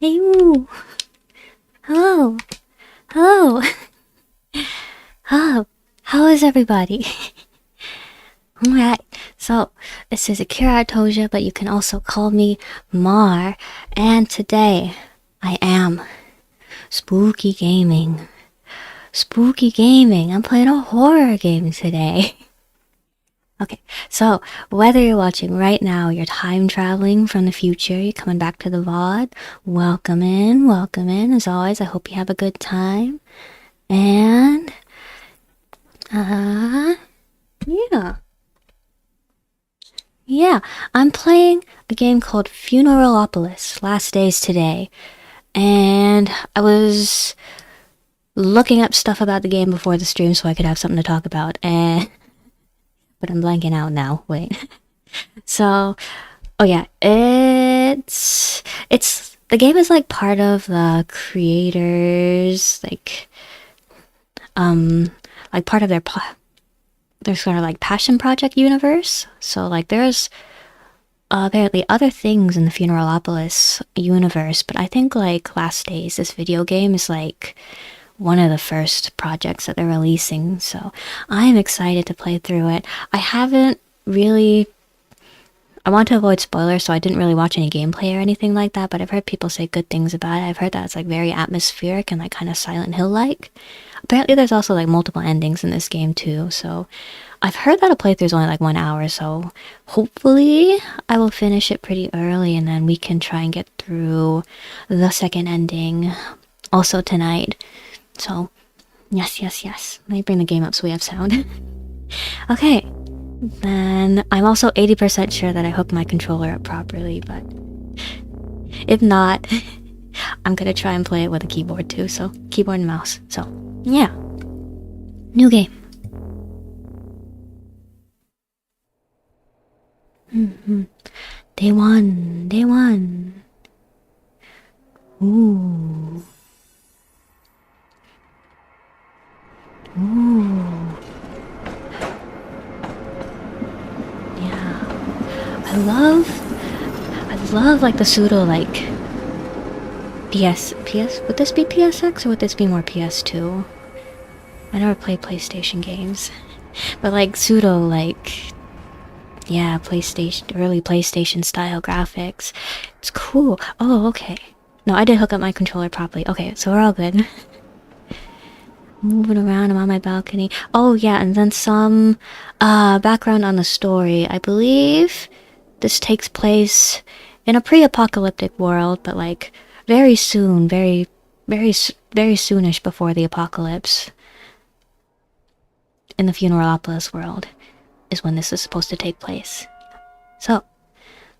Hey, ooh. Hello. Hello. How is everybody? Alright, so this is Akira Toja, but you can also call me Mar, and today I am spooky gaming. Spooky gaming. I'm playing a horror game today. Okay, so whether you're watching right now, you're time traveling from the future, you're coming back to the VOD, welcome in, welcome in. As always, I hope you have a good time. And, yeah. Yeah, I'm playing a game called FUNERALOPOLIS, last days today. And I was looking up stuff about the game before the stream so I could have something to talk about, but I'm blanking out now. Wait. So, oh yeah, the game is like part of the creators, like part of their sort of like passion project universe. So like there's apparently other things in the Funeralopolis universe, but I think like Last Days, this video game, is like one of the first projects that they're releasing, so I'm excited to play through it. I want to avoid spoilers, so I didn't really watch any gameplay or anything like that, but I've heard people say good things about it. I've heard that it's like very atmospheric and like kind of Silent Hill-like. Apparently there's also like multiple endings in this game too, so I've heard that a playthrough is only like 1 hour, so hopefully I will finish it pretty early and then we can try and get through the second ending also tonight. So, yes. Let me bring the game up so we have sound. Okay, then I'm also 80% sure that I hooked my controller up properly, but if not, I'm gonna try and play it with a keyboard too, so keyboard and mouse. So, yeah. New game. Day one. Ooh. Yeah. I love like the pseudo like PS, would this be PSX or would this be more PS2? I never played PlayStation games. But like pseudo like, yeah, early PlayStation style graphics. It's cool. Oh, okay. No, I did hook up my controller properly. Okay, so we're all good. Moving around, I'm on my balcony. Oh yeah, and then some background on the story. I believe this takes place in a pre-apocalyptic world, but like very soon, very soonish before the apocalypse. In the Funeralopolis world is when this is supposed to take place. So,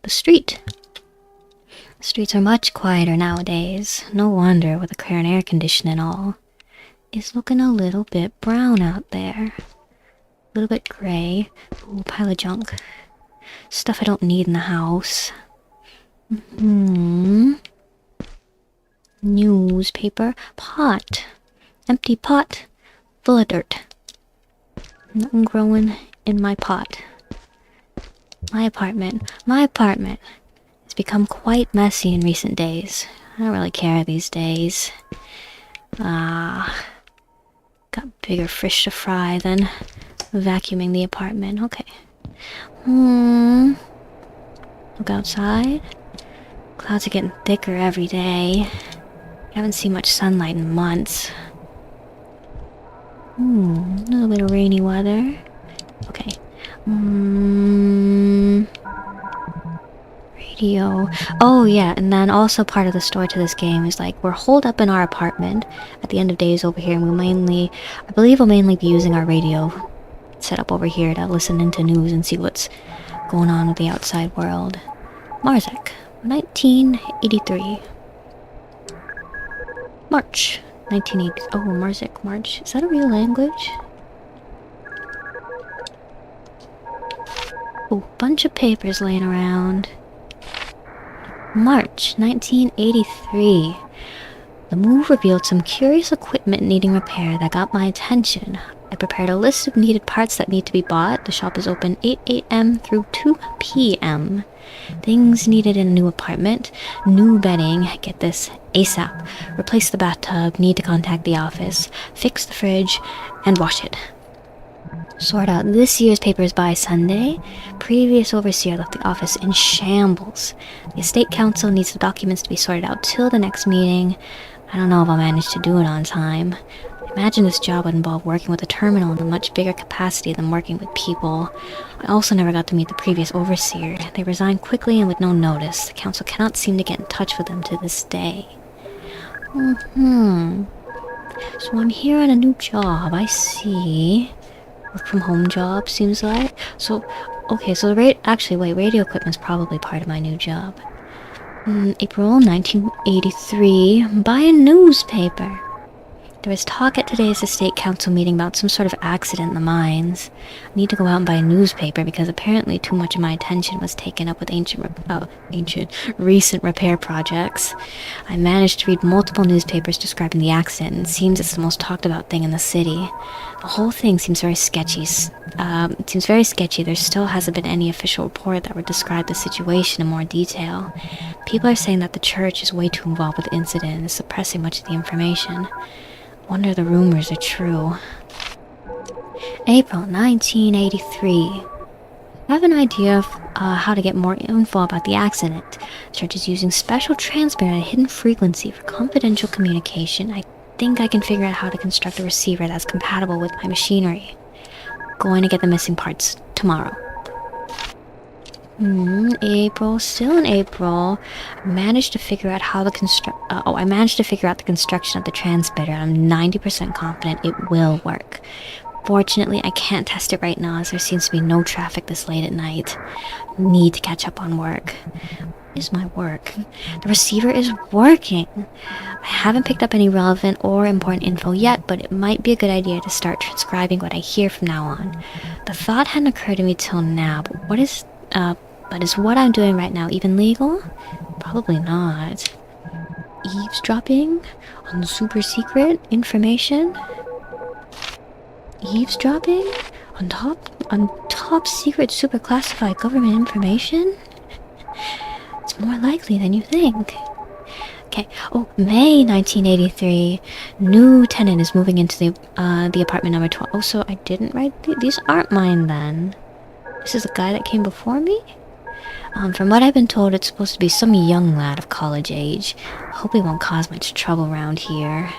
the streets are much quieter nowadays. No wonder, with the current air conditioning and all. It's looking a little bit brown out there. A little bit grey. Ooh, pile of junk. Stuff I don't need in the house. Newspaper. Pot. Empty pot. Full of dirt. Nothing growing in my pot. My apartment has become quite messy in recent days. I don't really care these days. Got bigger fish to fry than vacuuming the apartment. Okay. Look outside. Clouds are getting thicker every day. Haven't seen much sunlight in months. A little bit of rainy weather. Okay. Radio. Oh yeah, and then also part of the story to this game is like we're holed up in our apartment at the end of days over here, and I believe we'll mainly be using our radio set up over here to listen into news and see what's going on with the outside world. Marzek, 1983. March. 1980. Oh, Marzek, March. Is that a real language? Oh, bunch of papers laying around. March 1983. The move revealed some curious equipment needing repair that got my attention. I prepared a list of needed parts that need to be bought. The shop is open 8 a.m. through 2 p.m. Things needed in a new apartment, new bedding, get this, ASAP, replace the bathtub, need to contact the office, fix the fridge, and wash it. Sort out this year's papers by Sunday. Previous overseer left the office in shambles. The estate council needs the documents to be sorted out till the next meeting. I don't know if I'll manage to do it on time. I imagine this job would involve working with a terminal in a much bigger capacity than working with people. I also never got to meet the previous overseer. They resigned quickly and with no notice. The council cannot seem to get in touch with them to this day. So I'm here on a new job, I see. Work from home job, seems like. So, okay, so radio equipment's probably part of my new job. April 1983, buy a newspaper. There was talk at today's estate council meeting about some sort of accident in the mines. I need to go out and buy a newspaper because apparently too much of my attention was taken up with recent repair projects. I managed to read multiple newspapers describing the accident, and it seems it's the most talked about thing in the city. The whole thing seems very sketchy. There still hasn't been any official report that would describe the situation in more detail. People are saying that the church is way too involved with the incident and is suppressing much of the information. Wonder the rumors are true. April 1983. I have an idea of how to get more info about the accident. The church is using special transmitter at a hidden frequency for confidential communication. I think I can figure out how to construct a receiver that's compatible with my machinery. Going to get the missing parts tomorrow. April, still in April. I managed to figure out the construction of the transmitter. I'm 90% confident it will work. Fortunately, I can't test it right now as there seems to be no traffic this late at night. Need to catch up on work. What is my work? The receiver is working. I haven't picked up any relevant or important info yet, but it might be a good idea to start transcribing what I hear from now on. The thought hadn't occurred to me till now, but is what I'm doing right now even legal? Probably not. Eavesdropping on super secret information? Eavesdropping on top secret super classified government information? It's more likely than you think. Okay. Oh, May 1983. New tenant is moving into the apartment number 12. Oh, so I didn't write these aren't mine then. This is the guy that came before me? From what I've been told, it's supposed to be some young lad of college age. Hope he won't cause much trouble around here.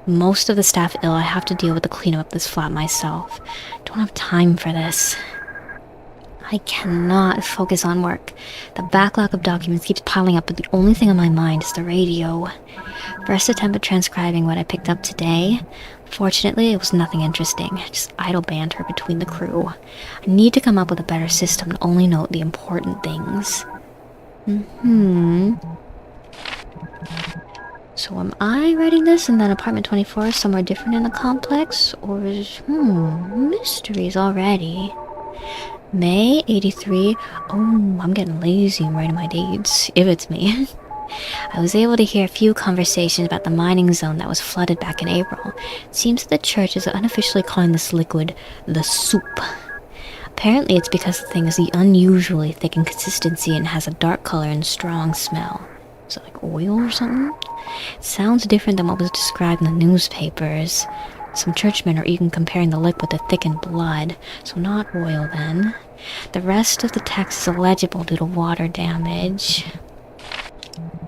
Most of the staff ill. I have to deal with the cleanup of this flat myself. Don't have time for this. I cannot focus on work. The backlog of documents keeps piling up, but the only thing on my mind is the radio. First attempt at transcribing what I picked up today. Fortunately, it was nothing interesting, just idle banter between the crew. I need to come up with a better system and only note the important things. So am I writing this and then apartment 24 is somewhere different in the complex? Or is, mysteries already. May 83. Oh, I'm getting lazy writing my dates, if it's me. I was able to hear a few conversations about the mining zone that was flooded back in April. It seems that the church is unofficially calling this liquid the soup. Apparently it's because the thing is unusually thick in consistency and has a dark color and strong smell. Is it like oil or something? It sounds different than what was described in the newspapers. Some churchmen are even comparing the liquid to thickened blood, so not oil then. The rest of the text is illegible due to water damage.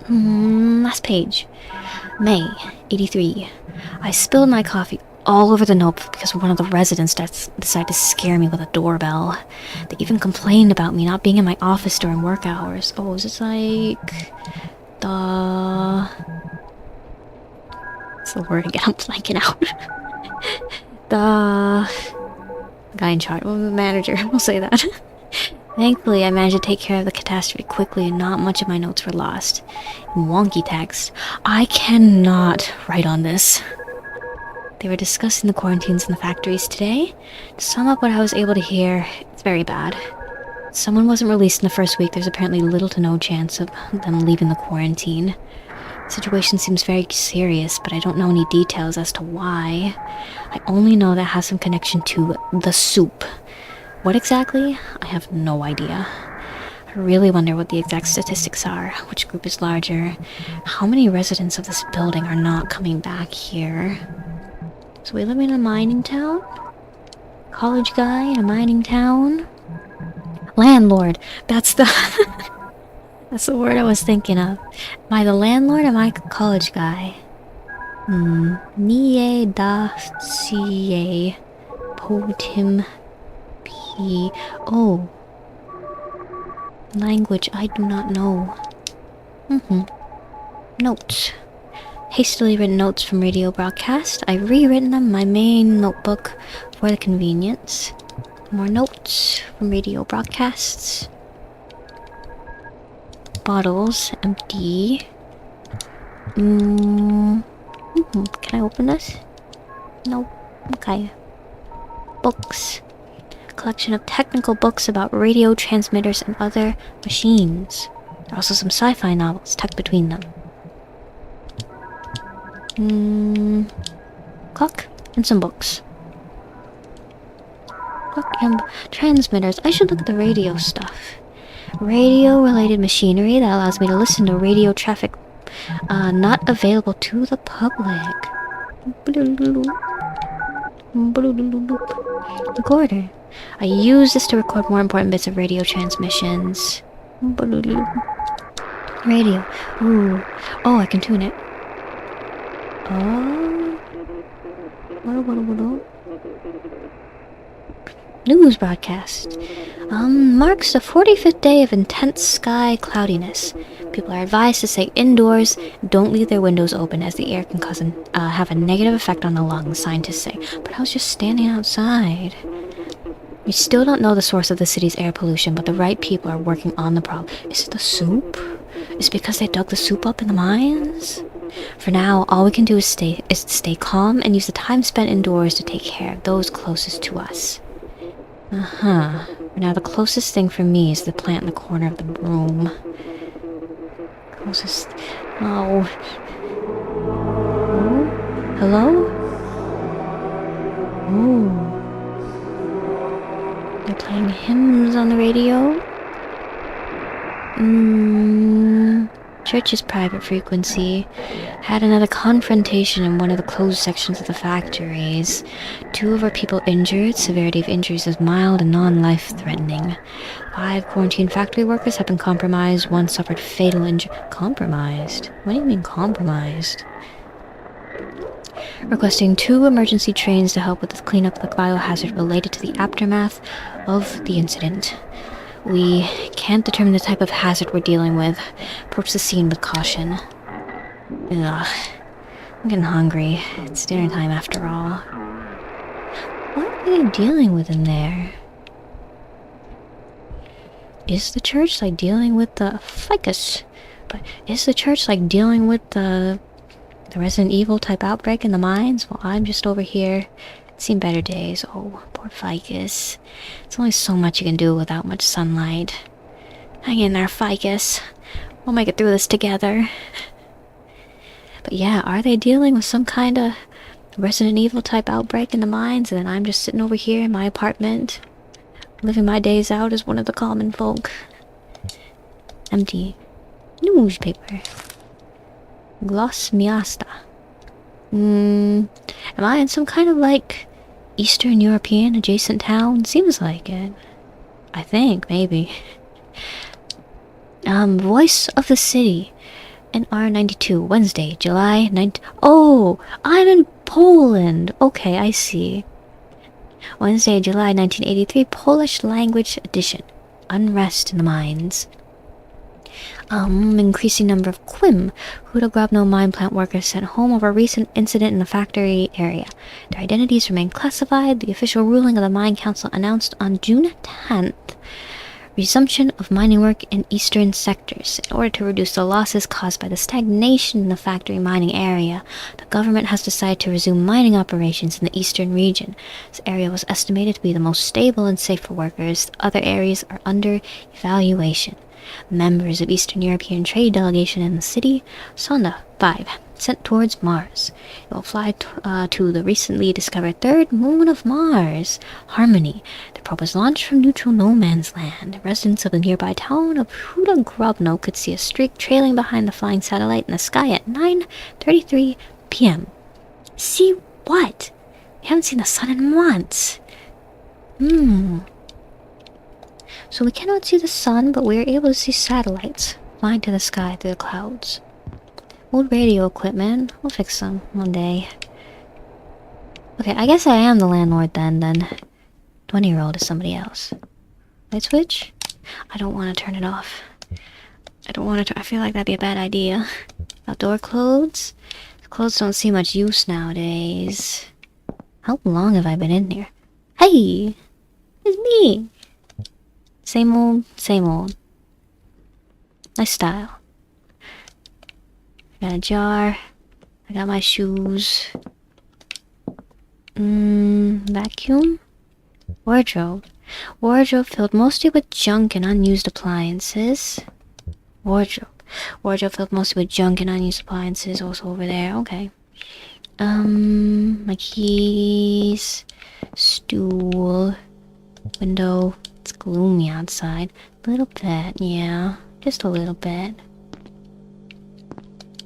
Last page. May 83. I spilled my coffee all over the notebook because one of the residents decided to scare me with a doorbell. They even complained about me not being in my office during work hours. Oh, is this like the... What's the word again? I'm blanking out. The guy in charge, well, the manager, we'll say that. Thankfully, I managed to take care of the catastrophe quickly and not much of my notes were lost. In wonky text, I cannot write on this. They were discussing the quarantines in the factories today. To sum up what I was able to hear, it's very bad. Someone wasn't released in the first week. There's apparently little to no chance of them leaving the quarantine. Situation seems very serious, but I don't know any details as to why. I only know that it has some connection to the soup. What exactly? I have no idea. I really wonder what the exact statistics are. Which group is larger? How many residents of this building are not coming back here? So we live in a mining town? College guy in a mining town? Landlord! That's the... That's the word I was thinking of. Am I the landlord or am I a college guy? Nie da sie potim p. Oh. Language I do not know. Notes. Hastily written notes from radio broadcast. I've rewritten them in my main notebook for the convenience. More notes from radio broadcasts. Bottles, empty. Can I open this? Nope. Okay. Books. Collection of technical books about radio transmitters and other machines. There are also some sci-fi novels tucked between them. Clock and some books. Clock and transmitters. I should look at the radio stuff. Radio-related machinery that allows me to listen to radio traffic not available to the public. Recorder. I use this to record more important bits of radio transmissions. Radio. Ooh. Oh, I can tune it. Oh. News broadcast. Marks the 45th day of intense sky cloudiness. People are advised to stay indoors, don't leave their windows open as the air can have a negative effect on the lungs, scientists say. But I was just standing outside. We still don't know the source of the city's air pollution, but the right people are working on the problem. Is it the soup? Is it because they dug the soup up in the mines? For now, all we can do is stay calm and use the time spent indoors to take care of those closest to us. For now, the closest thing for me is the plant in the corner of the room. Closest... Oh. Oh? Hello? Oh. They're playing hymns on the radio? Church's private frequency. Had another confrontation in one of the closed sections of the factories. 2 of our people injured. Severity of injuries is mild and non-life-threatening. 5 quarantined factory workers have been compromised. 1 suffered fatal injury. Compromised? What do you mean compromised? Requesting 2 emergency trains to help with the cleanup of the biohazard related to the aftermath of the incident. We can't determine the type of hazard we're dealing with. Approach the scene with caution. Ugh. I'm getting hungry. It's dinner time after all. What are they dealing with in there? Is the church like dealing with the ficus? But is the church like dealing with the Resident Evil type outbreak in the mines? Well, I'm just over here. Seen better days. Oh, poor ficus. It's only so much you can do without much sunlight. Hang in there, ficus. We'll make it through this together. But yeah, are they dealing with some kind of Resident Evil type outbreak in the mines, and then I'm just sitting over here in my apartment, living my days out as one of the common folk? Empty. Newspaper. Gloss miasta. Am I in some kind of like Eastern European adjacent town? Seems like it. I think, maybe. Voice of the City. NR92, Wednesday, July 9th. Oh, I'm in Poland. Okay, I see. Wednesday, July 1983, Polish language edition. Unrest in the mines. Increasing number of Quim, Hudogrobno mine plant workers sent home over a recent incident in the factory area. Their identities remain classified. The official ruling of the Mine Council announced on June 10th resumption of mining work in eastern sectors. In order to reduce the losses caused by the stagnation in the factory mining area, the government has decided to resume mining operations in the eastern region. This area was estimated to be the most stable and safe for workers. Other areas are under evaluation. Members of Eastern European trade delegation in the city. Sonda 5. Sent towards Mars. It will fly to the recently discovered third moon of Mars, Harmony. The probe was launched from neutral no man's land. Residents of the nearby town of Huda could see a streak trailing behind the flying satellite in the sky at 9:33 p.m. See what? We haven't seen the sun in months. So we cannot see the sun, but we are able to see satellites flying to the sky through the clouds. Old radio equipment. We'll fix them one day. Okay, I guess I am the landlord then. 20-year-old is somebody else. Light switch? I don't want to turn it off. I feel like that'd be a bad idea. Outdoor clothes? Clothes don't see much use nowadays. How long have I been in here? Hey! It's me! Same old, same old. Nice style. I got a jar. I got my shoes. Vacuum? Wardrobe. Wardrobe filled mostly with junk and unused appliances. Wardrobe filled mostly with junk and unused appliances. Also over there. Okay. My keys. Stool. Window. It's gloomy outside. A little bit, yeah. Just a little bit.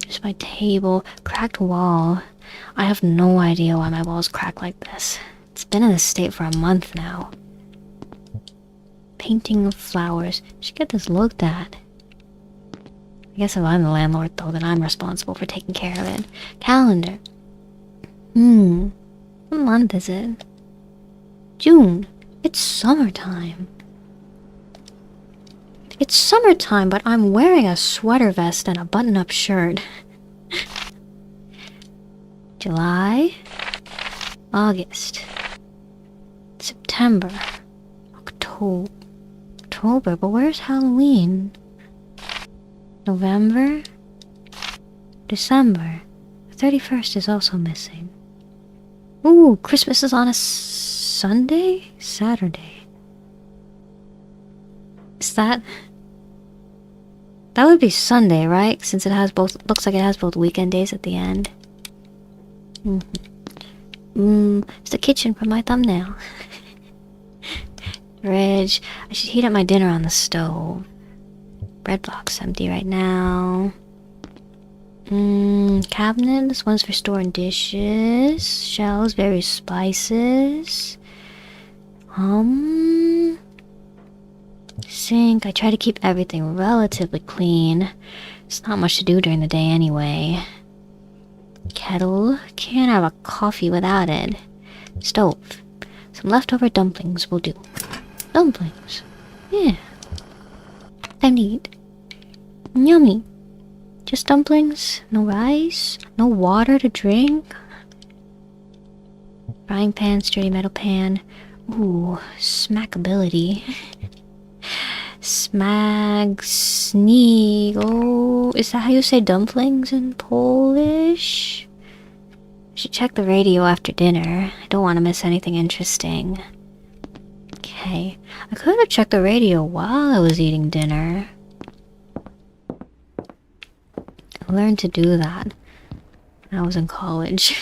Just my table. Cracked wall. I have no idea why my walls crack like this. It's been in this state for a month now. Painting of flowers. Should get this looked at. I guess if I'm the landlord though, then I'm responsible for taking care of it. Calendar. What month is it? June. It's summertime. It's summertime, but I'm wearing a sweater vest and a button-up shirt. July. August. September. October, but where's Halloween? November. December. The 31st is also missing. Ooh, Christmas is on a Sunday? Saturday. Is that... That would be Sunday, right? Since it has both... Looks like it has both weekend days at the end. It's the kitchen from my thumbnail. Fridge. I should heat up my dinner on the stove. Bread box empty right now. Cabinet. This one's for storing dishes. Shelves, various spices. Sink. I try to keep everything relatively clean. It's not much to do during the day anyway. Kettle. Can't have a coffee without it. Stove. Some leftover dumplings will do. Dumplings. Yeah. Time to eat. Yummy. Just dumplings? No rice? No water to drink? Frying pan, sturdy metal pan. Ooh, smackability. Smag, sneak. Oh, is that how you say dumplings in Polish? I should check the radio after dinner. I don't want to miss anything interesting. Okay, I could have checked the radio while I was eating dinner. I learned to do that when I was in college.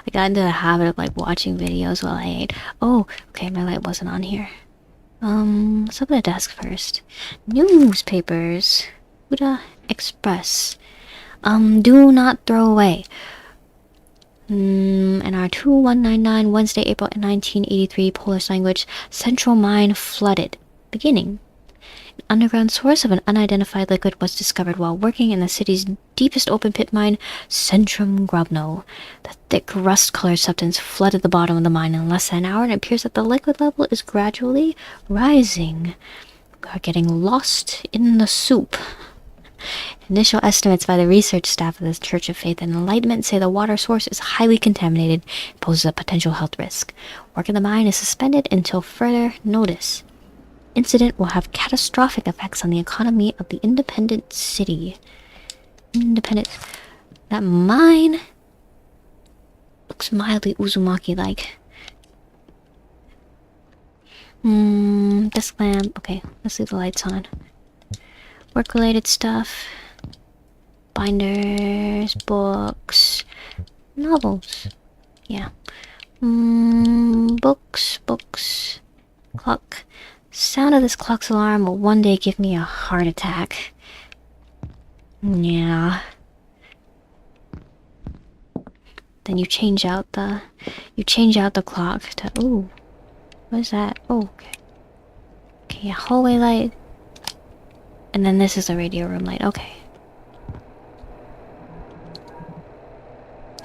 I got into the habit of like watching videos while I ate. Oh, okay, my light wasn't on here. Let's open the desk first. Newspapers. Buddha Express. Do not throw away. NR 2199, Wednesday, April 1983, Polish language. Central mine flooded. Beginning. An underground source of an unidentified liquid was discovered while working in the city's deepest open pit mine, Centrum Grobno. The thick rust-colored substance flooded the bottom of the mine in less than an hour, and it appears that the liquid level is gradually rising. We are getting lost in the soup. Initial estimates by the research staff of the Church of Faith and Enlightenment say the water source is highly contaminated and poses a potential health risk. Work in the mine is suspended until further notice. Incident will have catastrophic effects on the economy of the independent city. That mine looks mildly Uzumaki-like. This lamp. Okay, let's leave the lights on. Work-related stuff. Binders, books, novels. Yeah. Books. Clock. Sound of this clock's alarm will one day give me a heart attack. Yeah. Then you change out the clock to, ooh, what is that? Oh, okay. Okay, yeah, hallway light. And then this is the radio room light. Okay.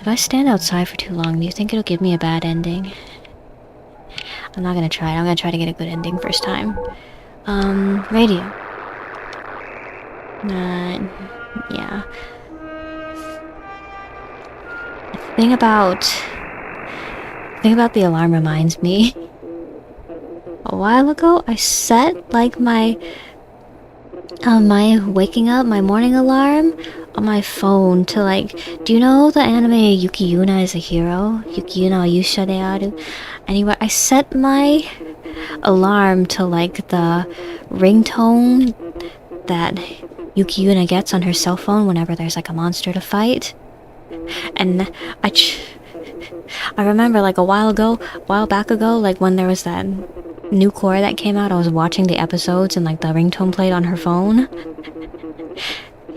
If I stand outside for too long, do you think it'll give me a bad ending? I'm not gonna try it. I'm gonna try to get a good ending first time. Radio. Yeah. The thing about the alarm reminds me. A while ago, I set like my waking up, my morning alarm on my phone to like, do you know the anime Yuki Yuna is a hero? Yuki Yuna Yusha de Aru? Anyway, I set my alarm to like the ringtone that Yuki Yuna gets on her cell phone whenever there's like a monster to fight. And I remember like a while back ago, like when there was that new core that came out, I was watching the episodes and like the ringtone played on her phone.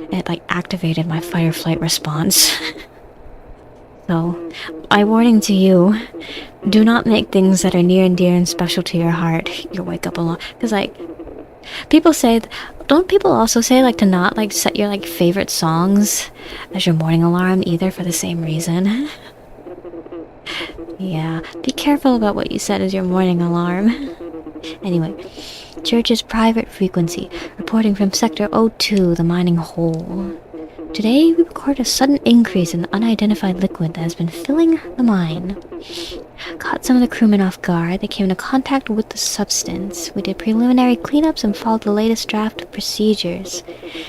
It like activated my fight or flight response. So, my warning to you, do not make things that are near and dear and special to your heart your wake up alarm. Because like, people say, don't people also say like to not like set your like favorite songs as your morning alarm either for the same reason? Yeah, be careful about what you set as your morning alarm. Anyway, Church's private frequency, reporting from Sector O2, the mining hole. Today, we record a sudden increase in the unidentified liquid that has been filling the mine. Caught some of the crewmen off guard. They came into contact with the substance. We did preliminary cleanups and followed the latest draft of procedures.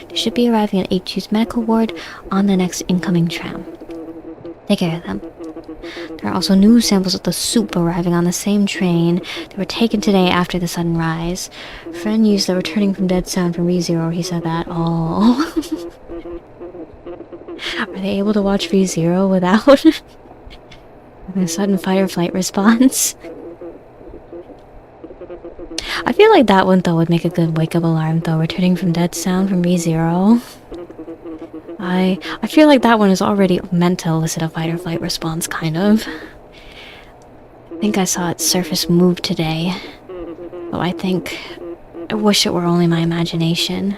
They should be arriving at HQ's medical ward on the next incoming tram. Take care of them. There are also new samples of the soup arriving on the same train. They were taken today after the sudden rise. Friend used the returning from dead sound from ReZero. He said that. Oh. Are they able to watch ReZero without a sudden fight or flight response? I feel like that one though would make a good wake up alarm though. Returning from dead sound from ReZero. I feel like that one is already meant to elicit a fight or flight response, kind of. I think I saw its surface move today. Though I wish it were only my imagination.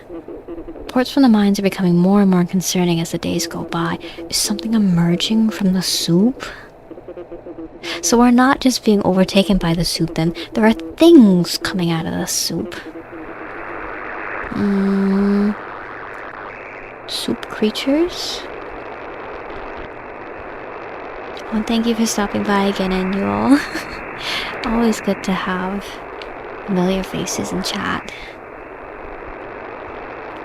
Reports from the mines are becoming more and more concerning as the days go by. Is something emerging from the soup? So we're not just being overtaken by the soup then. There are things coming out of the soup. Soup creatures? Oh, thank you for stopping by again, Annual. Always good to have familiar faces in chat.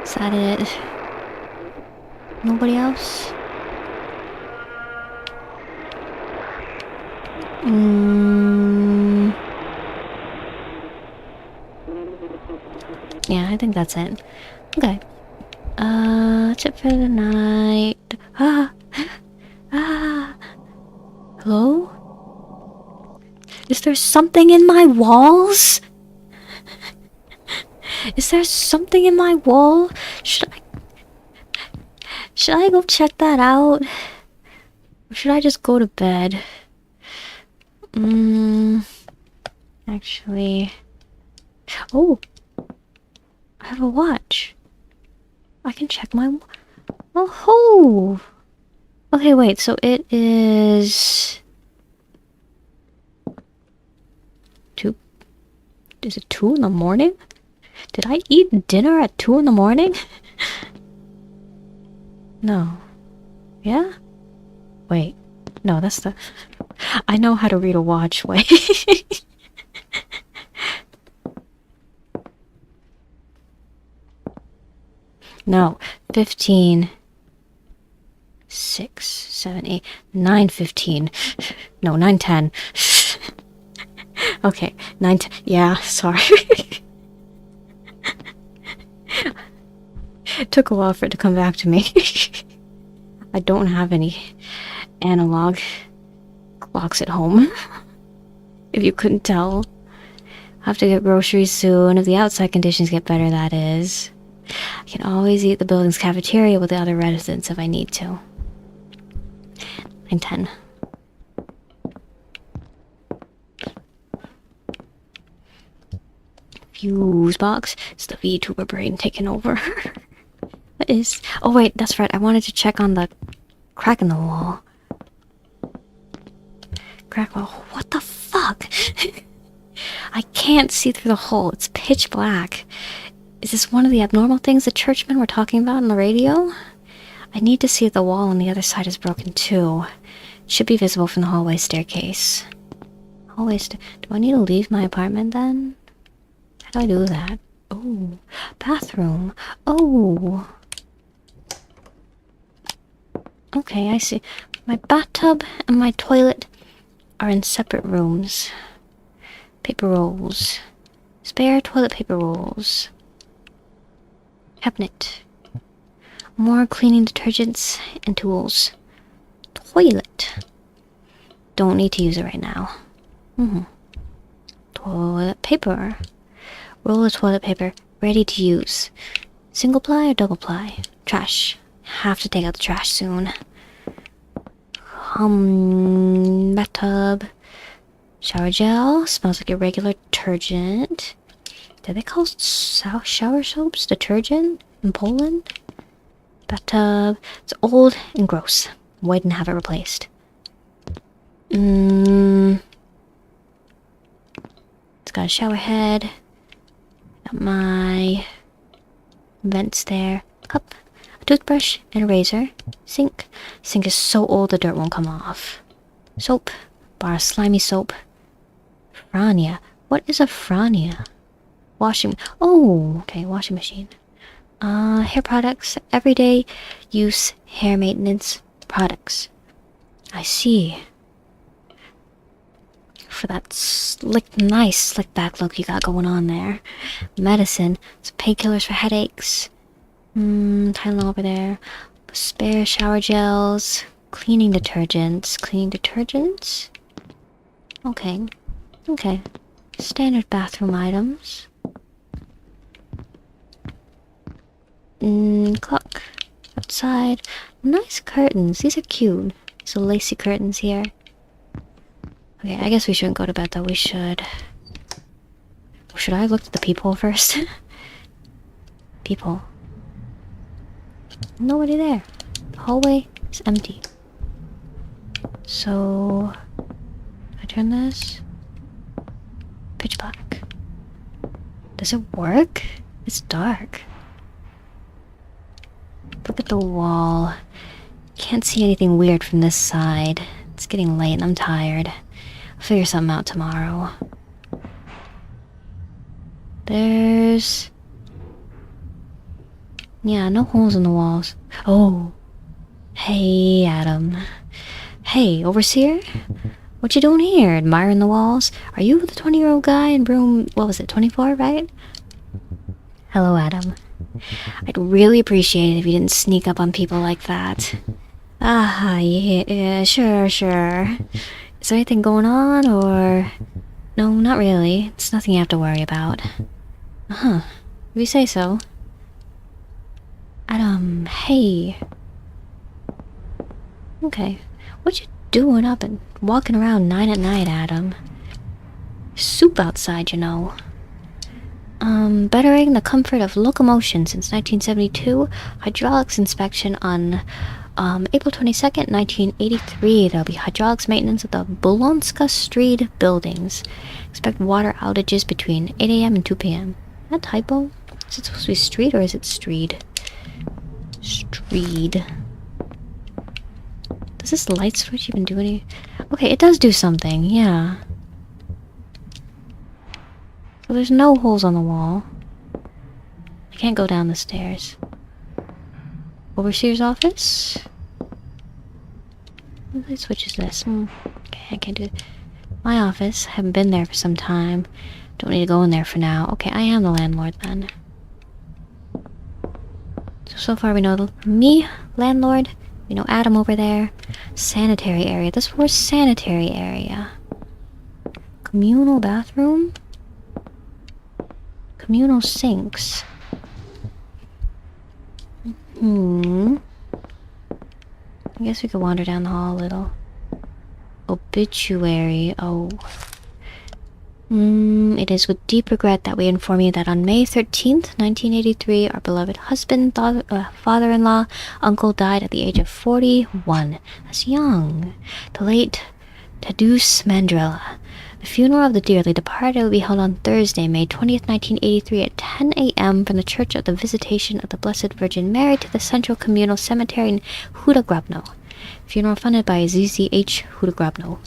Is that it? Nobody else? Yeah, I think that's it. Okay. That's it for the night. Hello? Is there something in my walls? Is there something in my wall? Should I go check that out? Or should I just go to bed? Actually... Oh! I have a watch. I can check my... Oh-ho! Okay, wait, so it is... 2... Is it 2 in the morning? Did I eat dinner at 2 in the morning? No. Yeah? Wait. No, that's the... I know how to read a watch, wait. No, 15, 6, 7, 8, 9, 15. No, 9, 10. Okay, 9, yeah, sorry. It took a while for it to come back to me. I don't have any analog clocks at home. If you couldn't tell. I'll have to get groceries soon. If the outside conditions get better, that is. I can always eat the building's cafeteria with the other residents if I need to. 9:10. Fuse box. It's the VTuber brain taking over. What is... Oh wait, that's right. I wanted to check on the crack in the wall. Crack wall. What the fuck? I can't see through the hole. It's pitch black. Is this one of the abnormal things the churchmen were talking about on the radio? I need to see if the wall on the other side is broken too. It should be visible from the hallway staircase. Do I need to leave my apartment then? How do I do that? Oh, bathroom. Oh. Okay, I see. My bathtub and my toilet are in separate rooms. Paper rolls. Spare toilet paper rolls. Cabinet. More cleaning detergents and tools. Toilet. Don't need to use it right now. Toilet paper. Roll of toilet paper. Ready to use. Single ply or double ply? Trash. Have to take out the trash soon. Bathtub. Shower gel. Smells like a regular detergent. Do they call shower soaps detergent in Poland? Bathtub. It's old and gross. Wouldn't have it replaced. It's got a shower head. Got my vents there. Cup. A toothbrush and a razor. Sink. Sink is so old the dirt won't come off. Soap. Bar of slimy soap. Frania. What is a Frania? Washing. Oh, okay, washing machine. Hair products. Everyday use hair maintenance products. I see. For that nice slick back look you got going on there. Medicine. Some painkillers for headaches. Tylenol over there. Spare shower gels. Cleaning detergents. Okay. Standard bathroom items. Clock. Outside. Nice curtains. These are cute. So lacy curtains here. Okay, I guess we shouldn't go to bed though. We should... Should I have looked at the peephole first? Peephole. Nobody there. The hallway is empty. So... I turn this? Pitch black. Does it work? It's dark. Look at the wall. Can't see anything weird from this side. It's getting late and I'm tired. I'll figure something out tomorrow. There's... Yeah, no holes in the walls. Oh. Hey, Adam. Hey, overseer? What you doing here? Admiring the walls? Are you the 20-year-old guy in room... What was it, 24, right? Hello, Adam. I'd really appreciate it if you didn't sneak up on people like that. Yeah, sure. Is there anything going on, or... No, not really. It's nothing you have to worry about. If you say so. Adam, hey. Okay. What you doing up and walking around 9 at night, Adam? Soup outside, you know. Bettering the comfort of locomotion since 1972. Hydraulics inspection on April 22nd, 1983. There'll be hydraulics maintenance at the Bolonska Street buildings. Expect water outages between 8 a.m. and 2 p.m. Is that typo? Is it supposed to be street or is it street? Street. Does this light switch even do any... Okay, it does do something, yeah. So there's no holes on the wall. I can't go down the stairs. Overseer's office? What light switch is this? Okay, I can't do it. My office. Haven't been there for some time. Don't need to go in there for now. Okay, I am the landlord then. So far we know me, landlord. We know Adam over there. Sanitary area. This floor's sanitary area. Communal bathroom? Communal sinks. I guess we could wander down the hall a little. Obituary. Oh. It is with deep regret that we inform you that on May 13th, 1983, our beloved husband, father-in-law, uncle died at the age of 41. That's young. The late Tadeusz Mandrella. The funeral of the dearly departed will be held on Thursday, May 20th, 1983 at 10 a.m. from the Church of the Visitation of the Blessed Virgin Mary to the Central Communal Cemetery in Huda. Funeral funded by ZCH Huda.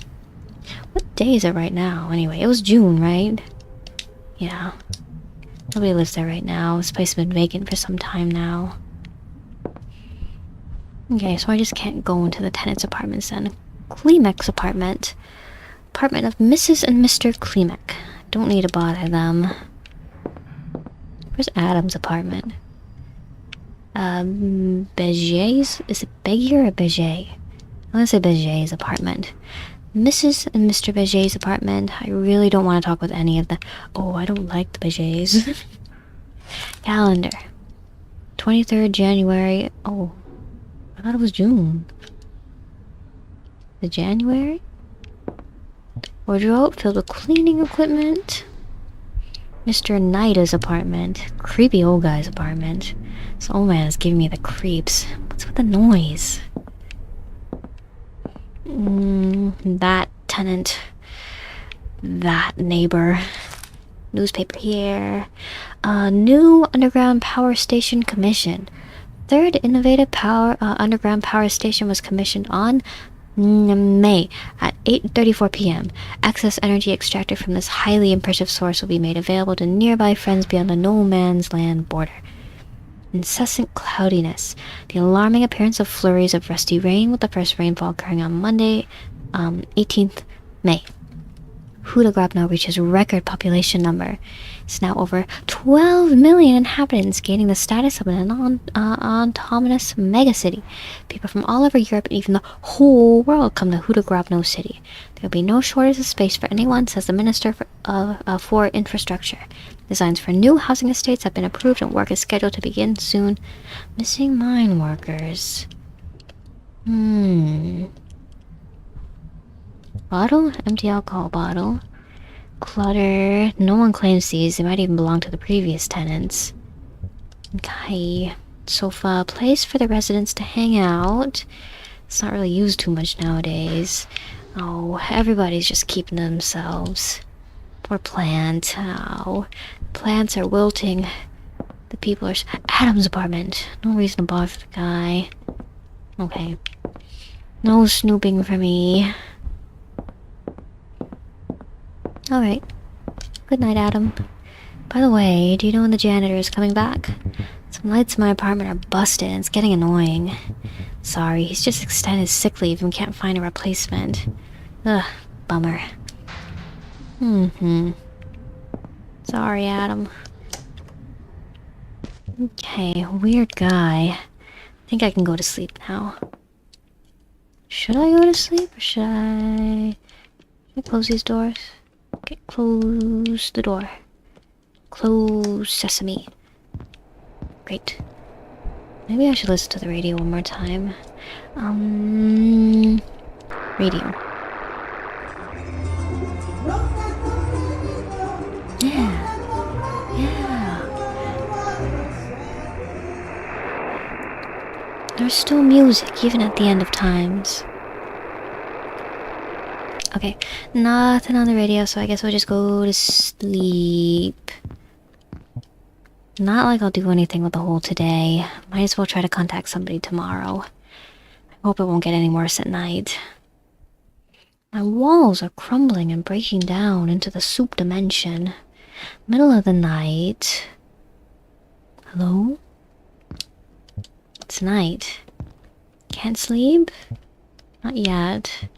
What day is it right now? Anyway, it was June, right? Yeah. Nobody lives there right now. This place has been vacant for some time now. Okay, so I just can't go into the tenants' apartments then. Klimek's apartment. Apartment of Mrs. and Mr. Klimek. Don't need to bother them. Where's Adam's apartment? Beget's? Is it Begier or Beget? I'm gonna say Beget's apartment. Mrs. and Mr. Beget's apartment. I really don't want to talk with any of them. Oh, I don't like the Begets. Calendar. 23rd January. Oh, I thought it was June. The January? Wardrobe filled with cleaning equipment. Mr. Nida's apartment. Creepy old guy's apartment. This old man is giving me the creeps. What's with the noise? That tenant. That neighbor. Newspaper here. New underground power station commission. Third innovative underground power station was commissioned on May at 8:34 p.m. Excess energy extracted from this highly impressive source will be made available to nearby friends beyond the no man's land border. Incessant cloudiness. The alarming appearance of flurries of rusty rain, with the first rainfall occurring on Monday, 18th May. Huda reaches record population number. It's now over 12 million inhabitants, gaining the status of an autonomous megacity. People from all over Europe and even the whole world come to Huda City. There will be no shortage of space for anyone, says the Minister for Infrastructure. Designs for new housing estates have been approved and work is scheduled to begin soon. Missing mine workers. Bottle? Empty alcohol bottle. Clutter. No one claims these. They might even belong to the previous tenants. Okay. Sofa. Place for the residents to hang out. It's not really used too much nowadays. Oh, everybody's just keeping to themselves. Poor plant. Oh. Plants are wilting. The people are... Adam's apartment. No reason to bother the guy. Okay. No snooping for me. Alright. Good night, Adam. By the way, do you know when the janitor is coming back? Some lights in my apartment are busted and it's getting annoying. Sorry, he's just extended sick leave and can't find a replacement. Ugh, bummer. Sorry, Adam. Okay, weird guy. I think I can go to sleep now. Should I go to sleep or should I close these doors? Okay, close the door. Close sesame. Great. Maybe I should listen to the radio one more time. Radio. Yeah. There's still music, even at the end of times. Okay, nothing on the radio, so I guess I'll just go to sleep. Not like I'll do anything with the hole today. Might as well try to contact somebody tomorrow. I hope it won't get any worse at night. My walls are crumbling and breaking down into the soup dimension. Middle of the night. Hello? It's night. Can't sleep? Not yet.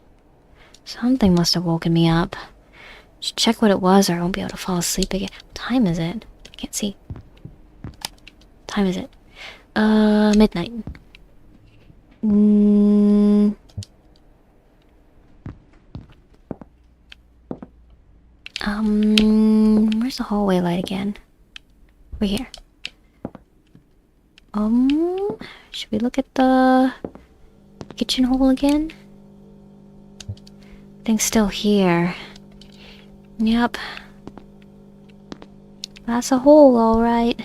Something must have woken me up. Should check what it was or I won't be able to fall asleep again. What time is it? I can't see. What time is it? Midnight. Where's the hallway light again? We're here. Should we look at the kitchen hole again? Thing's still here. Yep. That's a hole, alright.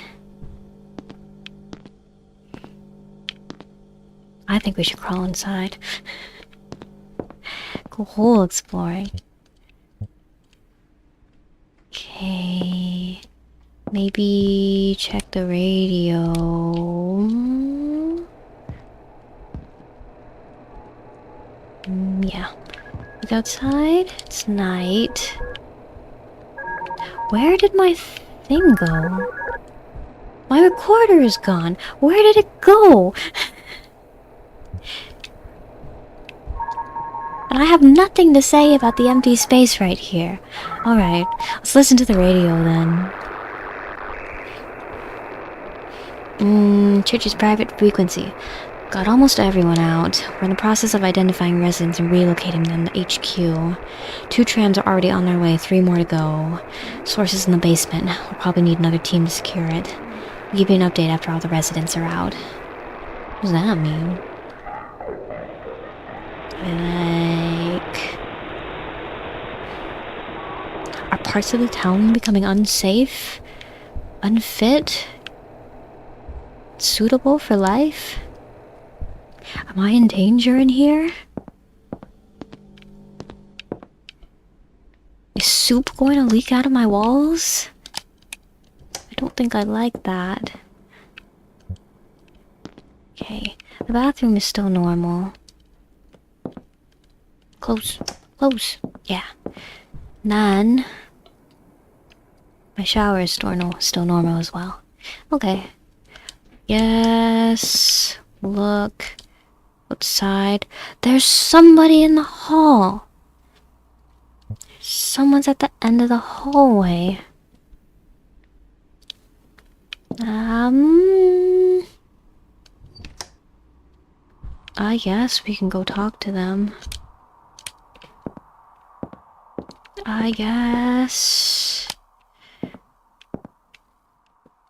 I think we should crawl inside. Go hole exploring. Okay. Maybe check the radio. Yeah. Look outside. It's night. Where did my thing go? My recorder is gone. Where did it go? And I have nothing to say about the empty space right here. Alright, let's listen to the radio then. Church's private frequency. Got almost everyone out. We're in the process of identifying residents and relocating them to HQ. 2 trams are already on their way, 3 more to go. Sources in the basement. We'll probably need another team to secure it. I'll give you an update after all the residents are out. What does that mean? Like... Are parts of the town becoming unsafe? Unfit? Suitable for life? Am I in danger in here? Is soup going to leak out of my walls? I don't think I like that. Okay, the bathroom is still normal. Close. Close. Yeah. None. My shower is still normal as well. Okay. Yes. Look. Outside. There's somebody in the hall. Someone's at the end of the hallway. I guess we can go talk to them. I guess...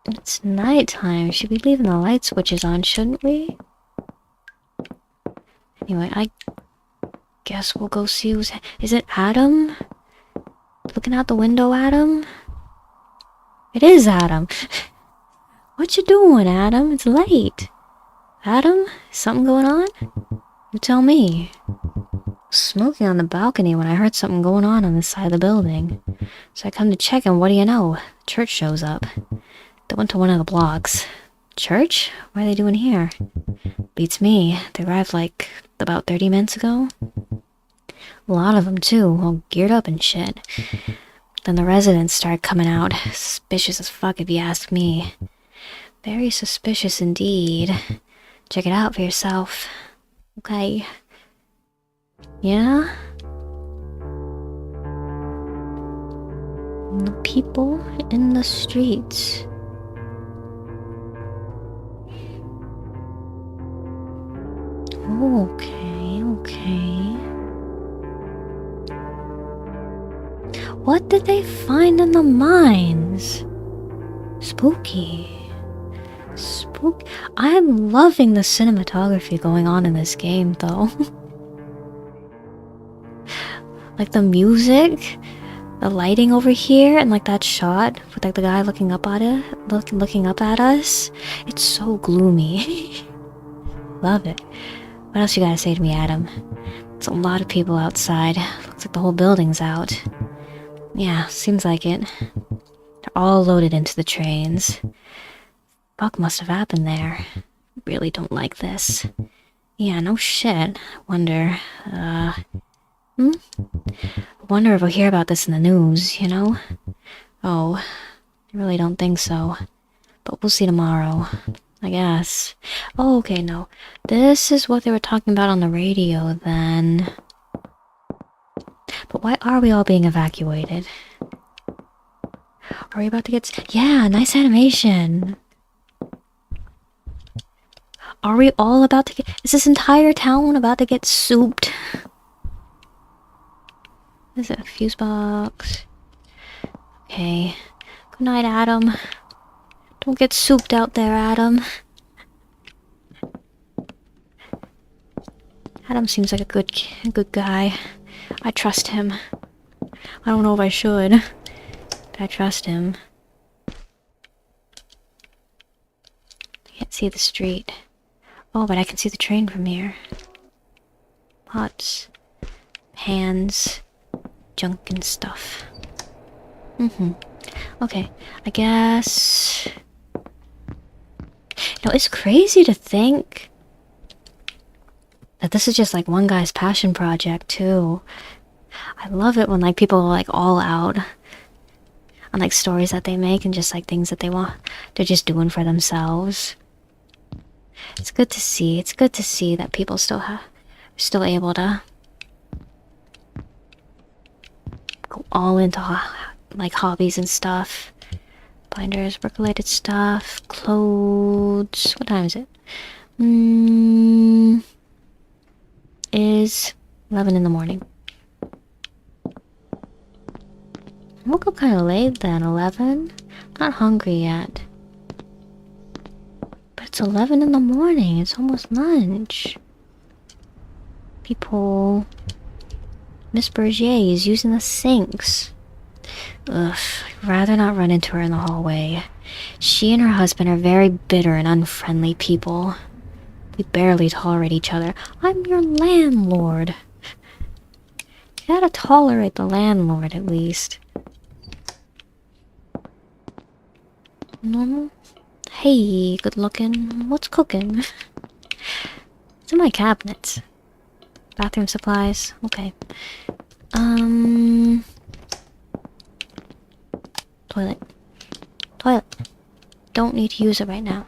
It's nighttime. Should be leaving the light switches on, shouldn't we? Anyway, I guess we'll go see who's... Is it Adam? Looking out the window, Adam? It is Adam. What you doing, Adam? It's late. Adam? Something going on? You tell me. Smoking on the balcony when I heard something going on this side of the building. So I come to check and what do you know? Church shows up. They went to one of the blocks. Church? What are they doing here? Beats me. They arrived like about 30 minutes ago. A lot of them too, all geared up and shit. Then the residents started coming out. Suspicious as fuck if you ask me. Very suspicious indeed. Check it out for yourself. Okay. Yeah? The people in the streets. Okay, okay. What did they find in the mines? Spooky. Spooky. I'm loving the cinematography going on in this game, though. Like the music, the lighting over here, and like that shot with like the guy looking up at it, looking up at us. It's so gloomy. Love it. What else you gotta say to me, Adam? It's a lot of people outside. Looks like the whole building's out. Yeah, seems like it. They're all loaded into the trains. Fuck must have happened there. Really don't like this. Yeah, no shit. Wonder, Wonder if we'll hear about this in the news, you know? Oh, I really don't think so. But we'll see tomorrow. I guess. Oh, okay, no. This is what they were talking about on the radio, then. But why are we all being evacuated? Are we about to get... Yeah, nice animation. Are we all about to get... Is this entire town about to get souped? Is it a fuse box? Okay. Good night, Adam. Don't get souped out there, Adam. Adam seems like a good guy. I trust him. I don't know if I should, but I trust him. I can't see the street. Oh, but I can see the train from here. Pots, pans, junk and stuff. Okay, I guess... You know, it's crazy to think that this is just like one guy's passion project too. I love it when like people are like all out on like stories that they make and just like things that they're just doing for themselves. It's good to see. It's good to see that people still able to go all into like hobbies and stuff. Binders, work-related stuff, clothes. What time is it? Is 11 in the morning. I woke up kind of late then, 11. Not hungry yet. But it's 11 in the morning. It's almost lunch. People... Miss Bergier is using the sinks. Ugh, I'd rather not run into her in the hallway. She and her husband are very bitter and unfriendly people. We barely tolerate each other. I'm your landlord. You gotta tolerate the landlord at least. Normal? Hey, good looking. What's cooking? It's in my cabinets. Bathroom supplies. Okay. Toilet. Toilet. Don't need to use it right now.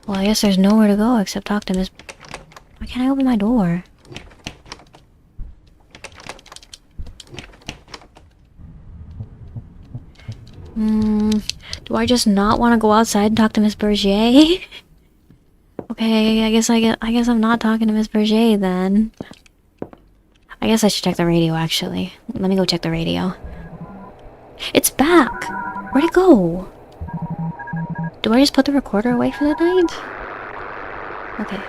Well, I guess there's nowhere to go except talk to Miss... Why can't I open my door? Do I just not want to go outside and talk to Miss Bergier? Okay, I guess I'm not talking to Miss Bergier then. I guess I should check the radio actually. Let me go check the radio. It's back! Where'd it go? Do I just put the recorder away for the night? Okay.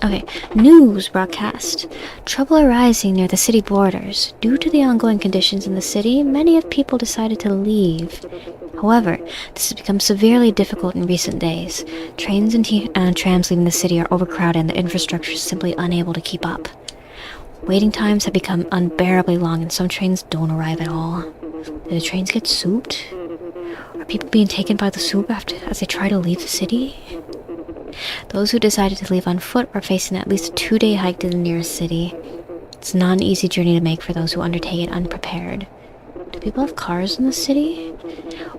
Okay, news broadcast. Trouble arising near the city borders. Due to the ongoing conditions in the city, many of people decided to leave. However, this has become severely difficult in recent days. Trains and trams leaving the city are overcrowded and the infrastructure is simply unable to keep up. Waiting times have become unbearably long and some trains don't arrive at all. Did the trains get souped? Are people being taken by the soup as they try to leave the city? Those who decided to leave on foot are facing at least a 2-day hike to the nearest city. It's not an easy journey to make for those who undertake it unprepared. Do people have cars in the city?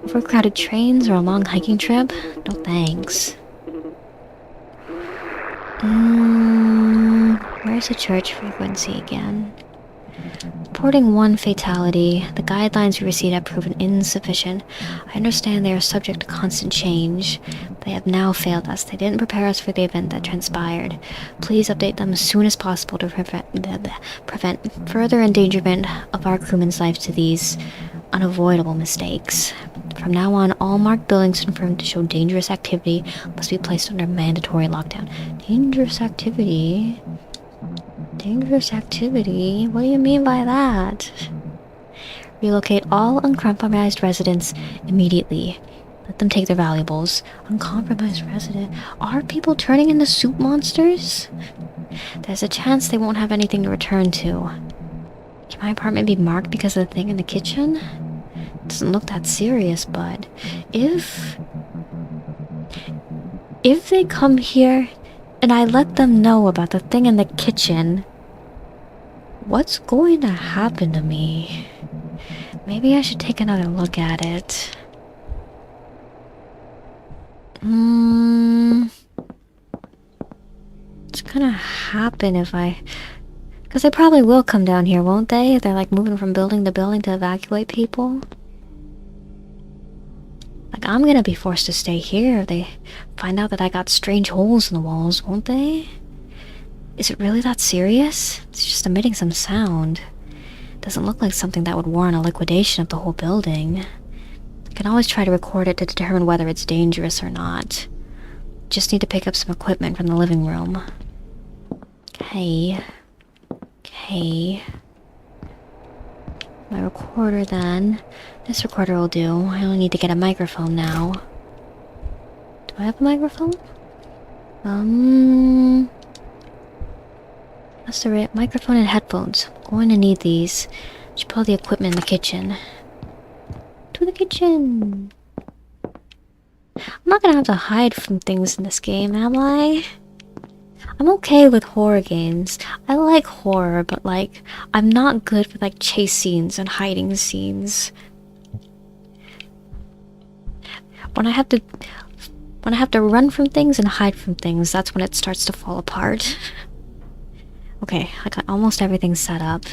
Overcrowded trains or a long hiking trip? No thanks. Where's the church frequency again? Reporting one fatality, the guidelines we received have proven insufficient. I understand they are subject to constant change. They have now failed us. They didn't prepare us for the event that transpired. Please update them as soon as possible to prevent further endangerment of our crewmen's lives to these unavoidable mistakes. From now on, all marked buildings confirmed to show dangerous activity must be placed under mandatory lockdown. Dangerous activity? Dangerous activity? What do you mean by that? Relocate all uncompromised residents immediately. Let them take their valuables. Uncompromised resident? Are people turning into soup monsters? There's a chance they won't have anything to return to. Can my apartment be marked because of the thing in the kitchen? It doesn't look that serious, but if they come here and I let them know about the thing in the kitchen, what's going to happen to me? Maybe I should take another look at it. gonna happen if I... Because they probably will come down here, won't they? If they're like moving from building to building to evacuate people. Like, I'm gonna be forced to stay here if they find out that I got strange holes in the walls, won't they? Is it really that serious? It's just emitting some sound. Doesn't look like something that would warrant a liquidation of the whole building. I can always try to record it to determine whether it's dangerous or not. Just need to pick up some equipment from the living room. Okay. Okay. My recorder then. This recorder will do. I only need to get a microphone now. Do I have a microphone? That's the right microphone and headphones. I'm going to need these. Should put all the equipment in the kitchen. To the kitchen! I'm not gonna have to hide from things in this game, am I? I'm okay with horror games. I like horror, but like, I'm not good with like chase scenes and hiding scenes. When I have to run from things and hide from things, that's when it starts to fall apart. Okay, I got almost everything set up.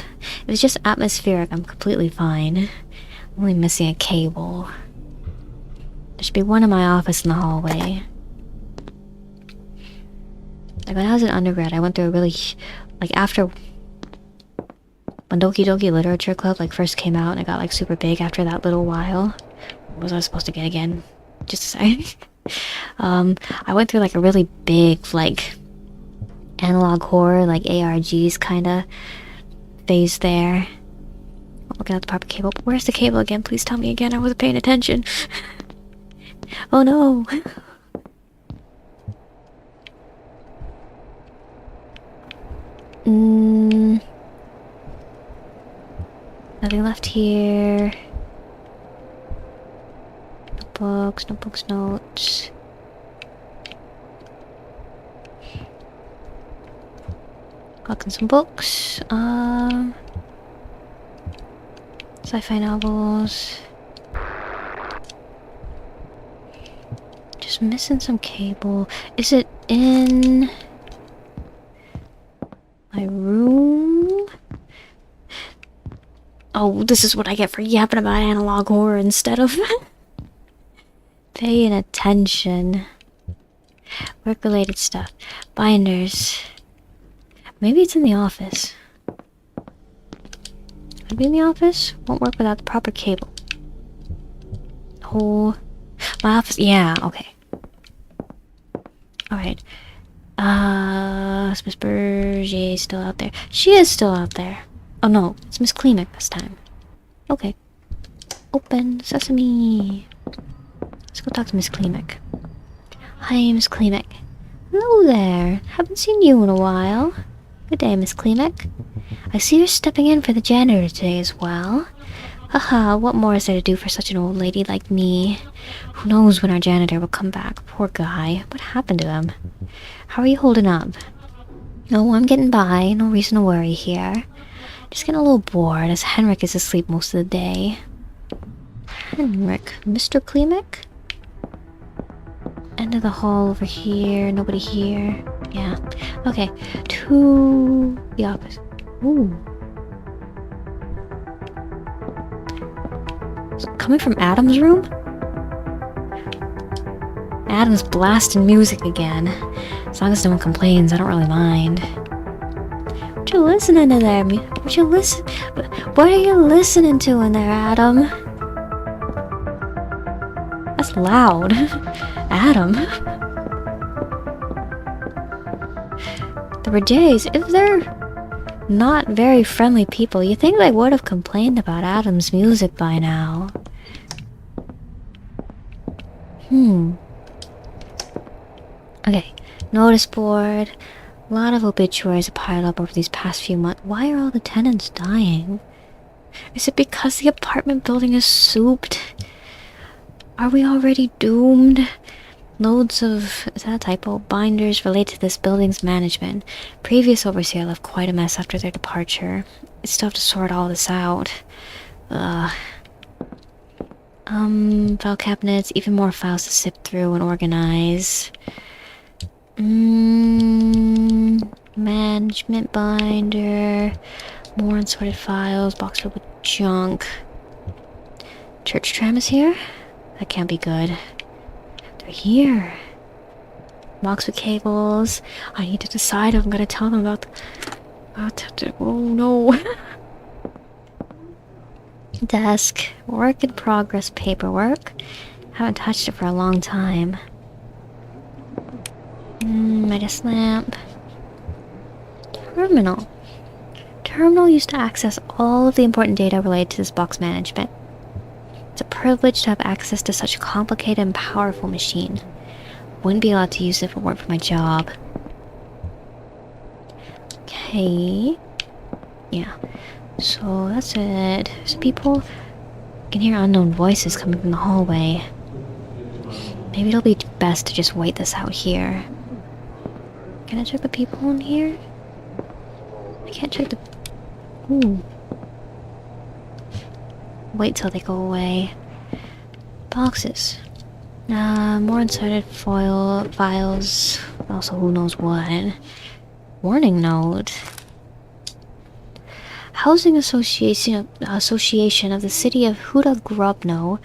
If it's just atmospheric, I'm completely fine. I'm only missing a cable. There should be one in my office in the hallway. Like when I was in undergrad, I went through a really... Like after... When Doki Doki Literature Club like first came out and it got like super big after that little while. What was I supposed to get again? Just a second. I went through like a really big like... analog horror, like ARGs kinda phase there. I'm looking at the proper cable. Where's the cable again? Please tell me again. I wasn't paying attention. Oh no. Nothing left here. Notebooks, notebooks, notes. Collecting some books. Sci-fi novels. Just missing some cable. Is it in my room? Oh, this is what I get for yapping about analog horror instead of paying attention. Work-related stuff. Binders. Maybe it's in the office. Could be in the office? Won't work without the proper cable. Oh, my office. Yeah, okay. Alright. Is Miss Berger still out there? She is still out there. Oh no, it's Miss Klimek this time. Okay. Open sesame. Let's go talk to Miss Klimek. Hi, Miss Klimek. Hello there. Haven't seen you in a while. Good day, Miss Klimek. I see you're stepping in for the janitor today as well. Haha, what more is there to do for such an old lady like me? Who knows when our janitor will come back? Poor guy. What happened to him? How are you holding up? Oh, I'm getting by. No reason to worry here. Just getting a little bored as Henrik is asleep most of the day. Henrik? Mr. Klimek? End of the hall over here. Nobody here. Yeah. Okay. To the office. Ooh. Coming from Adam's room? Adam's blasting music again. As long as no one complains, I don't really mind. What you listening to there? What are you listening to in there, Adam? That's loud. Adam. The Bergers, if they're not very friendly people, you think they would have complained about Adam's music by now. Okay, notice board. A lot of obituaries have piled up over these past few months. Why are all the tenants dying? Is it because the apartment building is souped? Are we already doomed? Loads of, is that a typo? Binders related to this building's management. Previous overseer left quite a mess after their departure. I still have to sort all this out. File cabinets, even more files to sift through and organize. Management binder. More unsorted files. Box filled with junk. Church tram is here? That can't be good. They're here. Box with cables. I need to decide if I'm gonna tell them about oh no. Desk. Work in progress paperwork. Haven't touched it for a long time. My desk lamp. Terminal. Terminal used to access all of the important data related to this box management. It's a privilege to have access to such a complicated and powerful machine. Wouldn't be allowed to use it if it weren't for my job. Okay. Yeah. So that's it. There's people. I can hear unknown voices coming from the hallway. Maybe it'll be best to just wait this out here. Can I check the people in here? I can't check the... Ooh. Wait till they go away. Boxes. More unsorted files. Also, who knows what. Warning note. Housing Association of the City of Huda Grobno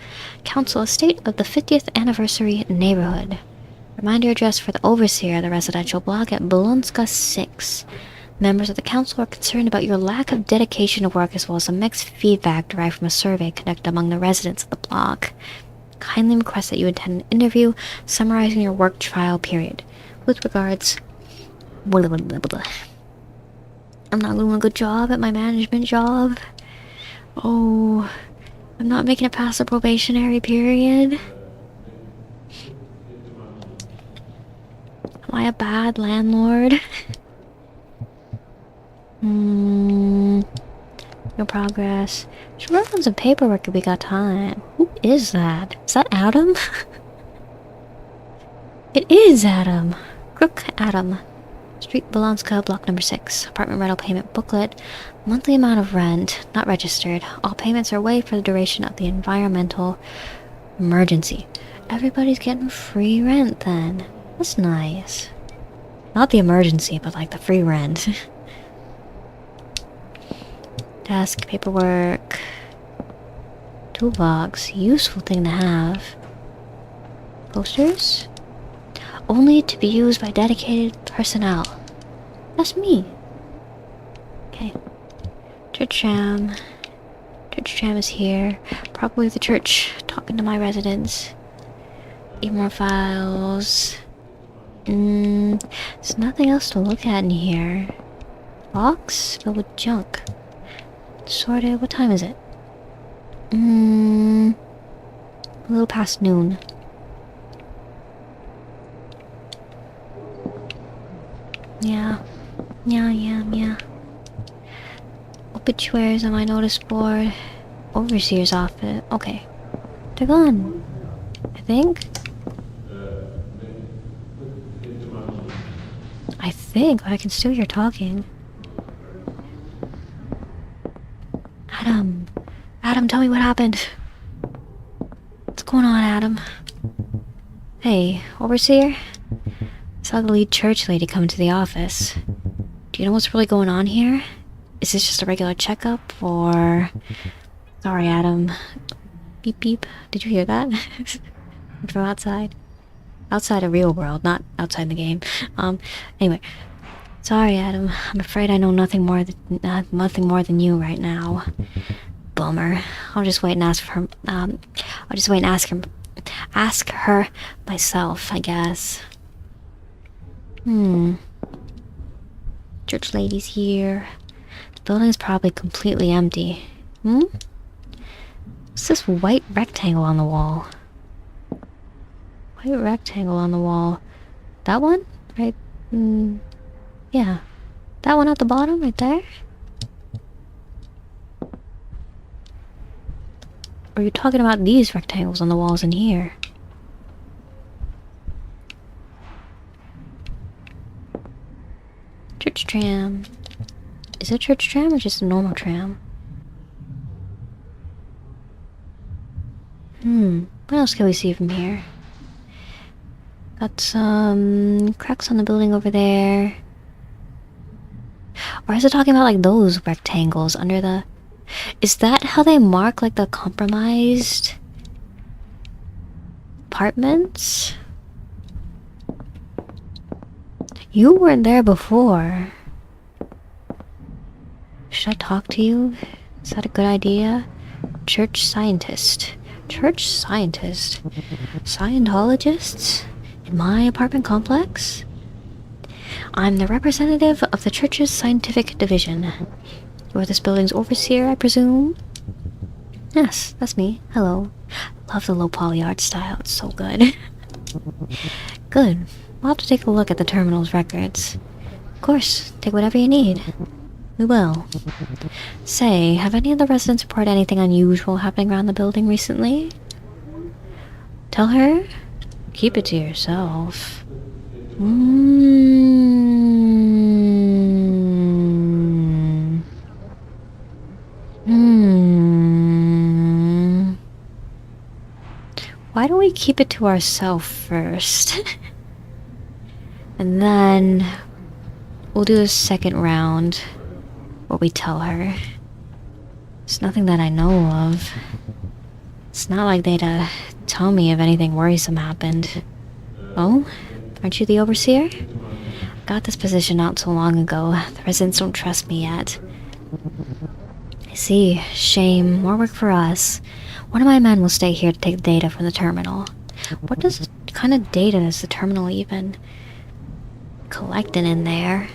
Council Estate of the 50th Anniversary Neighborhood. Reminder address for the overseer of the residential block at Bolonska 6. Members of the council are concerned about your lack of dedication to work as well as some mixed feedback derived from a survey conducted among the residents of the block. Kindly request that you attend an interview summarizing your work trial period. With regards... I'm not doing a good job at my management job. Oh, I'm not making it past the probationary period. Am I a bad landlord? No progress. Should work on some paperwork if we got time. Who is that? Is that Adam? It is Adam. Crook Adam. Street Bolonska, block number 6. Apartment rental payment booklet. Monthly amount of rent. Not registered. All payments are waived for the duration of the environmental emergency. Everybody's getting free rent then. That's nice. Not the emergency, but like the free rent. Desk, paperwork. Toolbox. Useful thing to have. Posters? Only to be used by dedicated personnel. That's me. Okay. Church tram. Church tram is here. Probably the church talking to my residents. Even more files. There's nothing else to look at in here. Box filled with junk. Sorted. What time is it? A little past noon. Yeah. Obituaries on my notice board. Overseer's office. Okay. They're gone. I think. But I can still hear talking. Adam, tell me what happened. What's going on, Adam? Hey, overseer? Saw the lead church lady come into the office. Do you know what's really going on here? Is this just a regular checkup, or... Sorry, Adam. Beep beep. Did you hear that? From outside. Outside a real world, not outside the game. Anyway. Sorry, Adam. I'm afraid I know nothing more than you right now. Bummer. I'll just wait and ask her. I'll just wait and ask her myself, I guess. Church lady's here. The building's probably completely empty. What's this white rectangle on the wall? White rectangle on the wall. That one? Right? Yeah. That one at the bottom, right there? Or are you talking about these rectangles on the walls in here? Church tram. Is it a church tram or just a normal tram? What else can we see from here? Got some cracks on the building over there. Or is it talking about like those rectangles under the... Is that how they mark like the compromised apartments? You weren't there before. Should I talk to you? Is that a good idea? Church scientist. Church scientist? Scientologists? In my apartment complex? I'm the representative of the church's scientific division. You are this building's overseer, I presume? Yes, that's me. Hello. Love the low poly art style. It's so good. Good. We'll have to take a look at the terminal's records. Of course, take whatever you need. We will. Say, have any of the residents reported anything unusual happening around the building recently? Tell her? Keep it to yourself. Why don't we keep it to ourselves first? And then we'll do a second round where we tell her. It's nothing that I know of. It's not like they'd tell me if anything worrisome happened. Oh? Aren't you the overseer? Got this position not so long ago. The residents don't trust me yet. I see. Shame. More work for us. One of my men will stay here to take the data from the terminal. What kind of data is the terminal even collecting in there?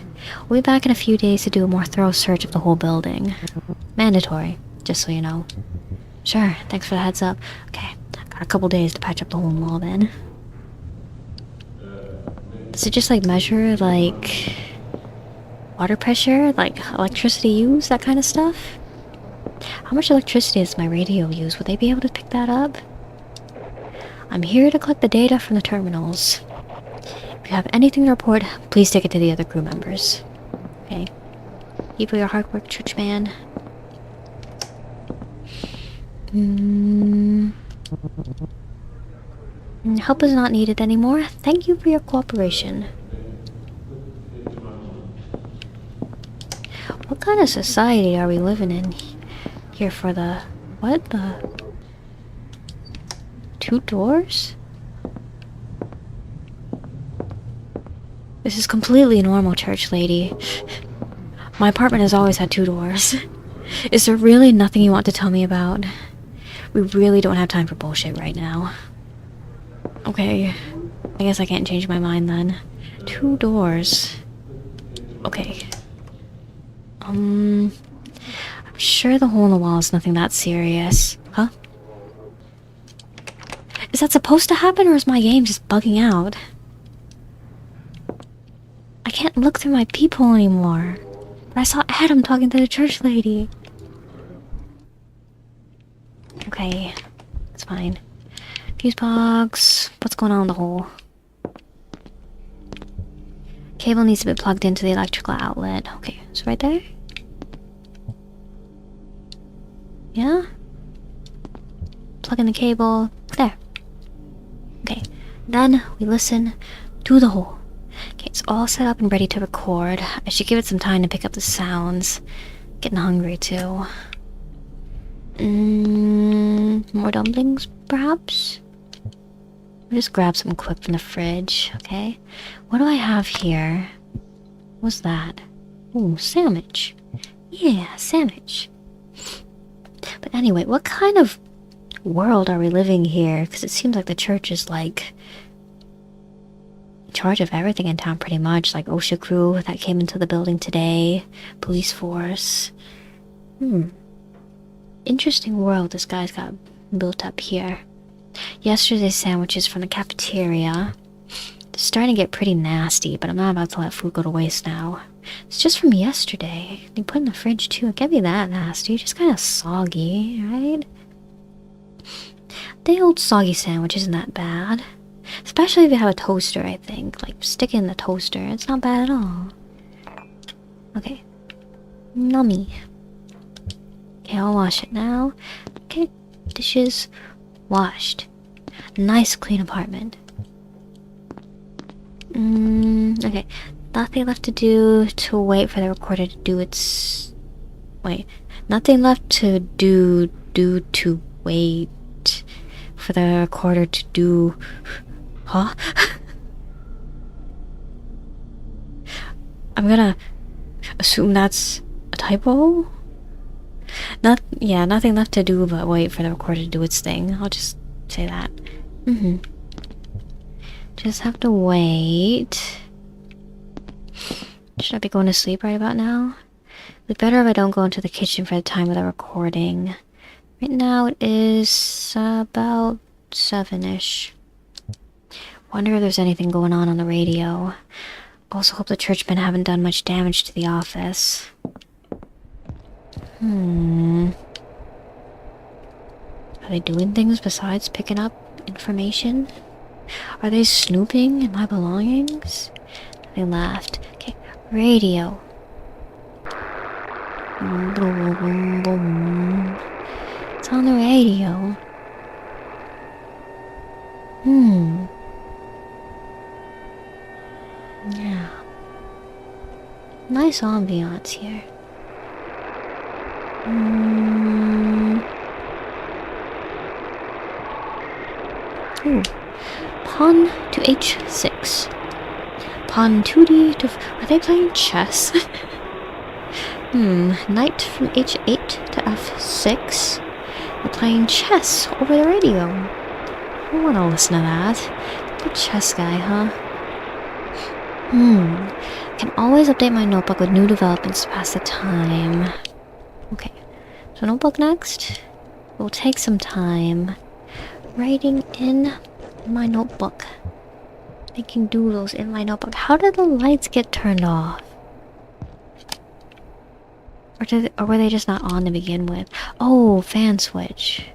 We'll be back in a few days to do a more thorough search of the whole building. Mandatory, just so you know. Sure, thanks for the heads up. Okay, got a couple days to patch up the whole mall then. Does it just like measure like water pressure, like electricity use, that kind of stuff? How much electricity does my radio use? Would they be able to pick that up? I'm here to collect the data from the terminals. If you have anything to report, please take it to the other crew members. Okay. Keep for your hard work, churchman. Help is not needed anymore. Thank you for your cooperation. What kind of society are we living in here for the... What the... 2 doors? This is completely normal, church lady. My apartment has always had 2 doors. Is there really nothing you want to tell me about? We really don't have time for bullshit right now. Okay. I guess I can't change my mind then. 2 doors. Okay. I'm sure the hole in the wall is nothing that serious. Huh? Is that supposed to happen, or is my game just bugging out? I can't look through my peephole anymore. But I saw Adam talking to the church lady. Okay. It's fine. Fuse box. What's going on in the hole? Cable needs to be plugged into the electrical outlet. Okay, it's right there. Yeah? Plug in the cable. There. Okay. Then we listen to the hole. Okay, it's all set up and ready to record. I should give it some time to pick up the sounds. Getting hungry too. More dumplings, perhaps? I'll just grab some quick from the fridge, okay? What do I have here? What's that? Ooh, sandwich. Yeah, sandwich. But anyway, what kind of world are we living here? Because it seems like the church is like in charge of everything in town pretty much. Like OSHA crew that came into the building today. Police force. Interesting world this guy's got built up here. Yesterday's sandwiches from the cafeteria. They're starting to get pretty nasty, but I'm not about to let food go to waste now. It's just from yesterday. You put in the fridge too. It can't be that nasty. Just kind of soggy, right? The old soggy sandwich isn't that bad. Especially if you have a toaster, I think. Like, stick it in the toaster. It's not bad at all. Okay. Nummy. Okay, I'll wash it now. Okay, dishes washed. Nice clean apartment. Okay. Nothing left to do to wait for the recorder to do its... Wait. Nothing left to do to wait for the recorder to do... Huh? I'm gonna assume that's a typo? Yeah, nothing left to do but wait for the recorder to do its thing. I'll just say that. Just have to wait. Should I be going to sleep right about now? It'd be better if I don't go into the kitchen for the time of the recording. Right now it is about 7-ish. Wonder if there's anything going on the radio. Also hope the churchmen haven't done much damage to the office. Are they doing things besides picking up information? Are they snooping in my belongings? They laughed. Okay, radio. Boom, boom, boom. It's on the radio. Yeah. Nice ambiance here. Ooh. Pawn to h6. Pawn 2d to... Are they playing chess? Knight from h8 to f6. They're playing chess over the radio. I don't want to listen to that. Good chess guy, huh? Can always update my notebook with new developments to pass the time. Okay, so notebook next. Will take some time. Writing in my notebook. Making doodles in my notebook. How did the lights get turned off? Or were they just not on to begin with? Oh, fan switch.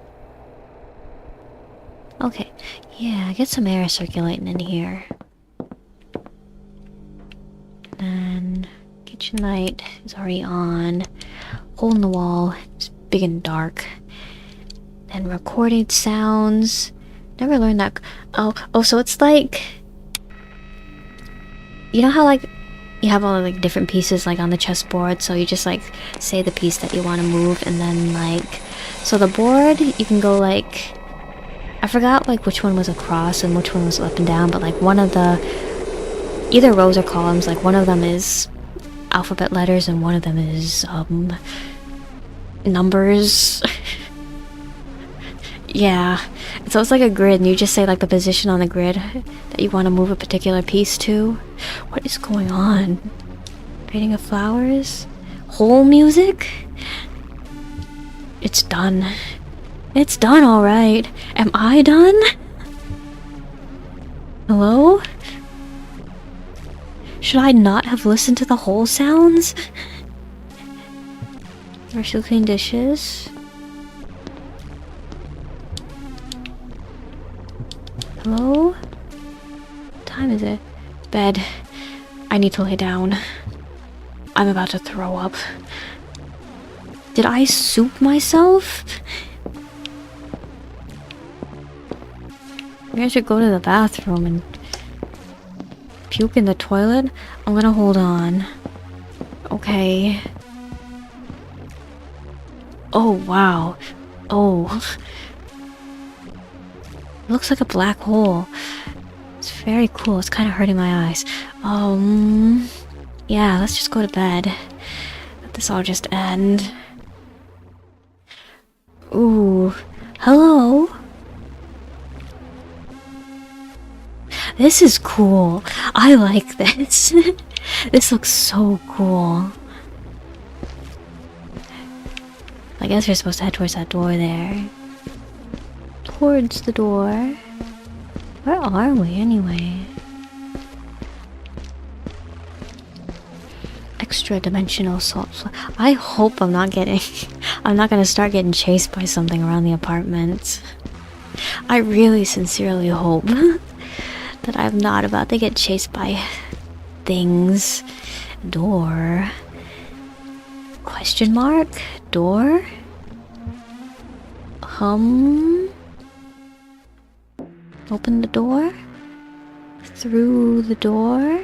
Okay, yeah, get some air circulating in here. Then kitchen light is already on. Hole in the wall is big and dark. Then recorded sounds. Never learned that. Oh, so it's like, you know how like you have all the like different pieces like on the chessboard, so you just like say the piece that you want to move, and then like, so the board you can go like, I forgot like which one was across and which one was up and down, but like one of the either rows or columns, like one of them is alphabet letters and one of them is numbers. Yeah, so it's like a grid, and you just say like the position on the grid that you want to move a particular piece to. What is going on? Painting of flowers? Whole music? It's done. It's done, alright. Am I done? Hello? Should I not have listened to the whole sounds? Or still clean dishes? Hello? What time is it? Bed. I need to lay down. I'm about to throw up. Did I soup myself? Maybe I should go to the bathroom and puke in the toilet? I'm gonna hold on. Okay. Oh, wow. Oh. It looks like a black hole. It's very cool. It's kind of hurting my eyes. Yeah, let's just go to bed. Let this all just end. Ooh. Hello? This is cool. I like this. This looks so cool. I guess you're supposed to head towards that door there. Towards the door. Where are we anyway? Extra dimensional salt. I hope I'm not getting... I'm not gonna start getting chased by something around the apartment. I really sincerely hope that I'm not about to get chased by things. Door. Question mark? Door? Open the door? Through the door?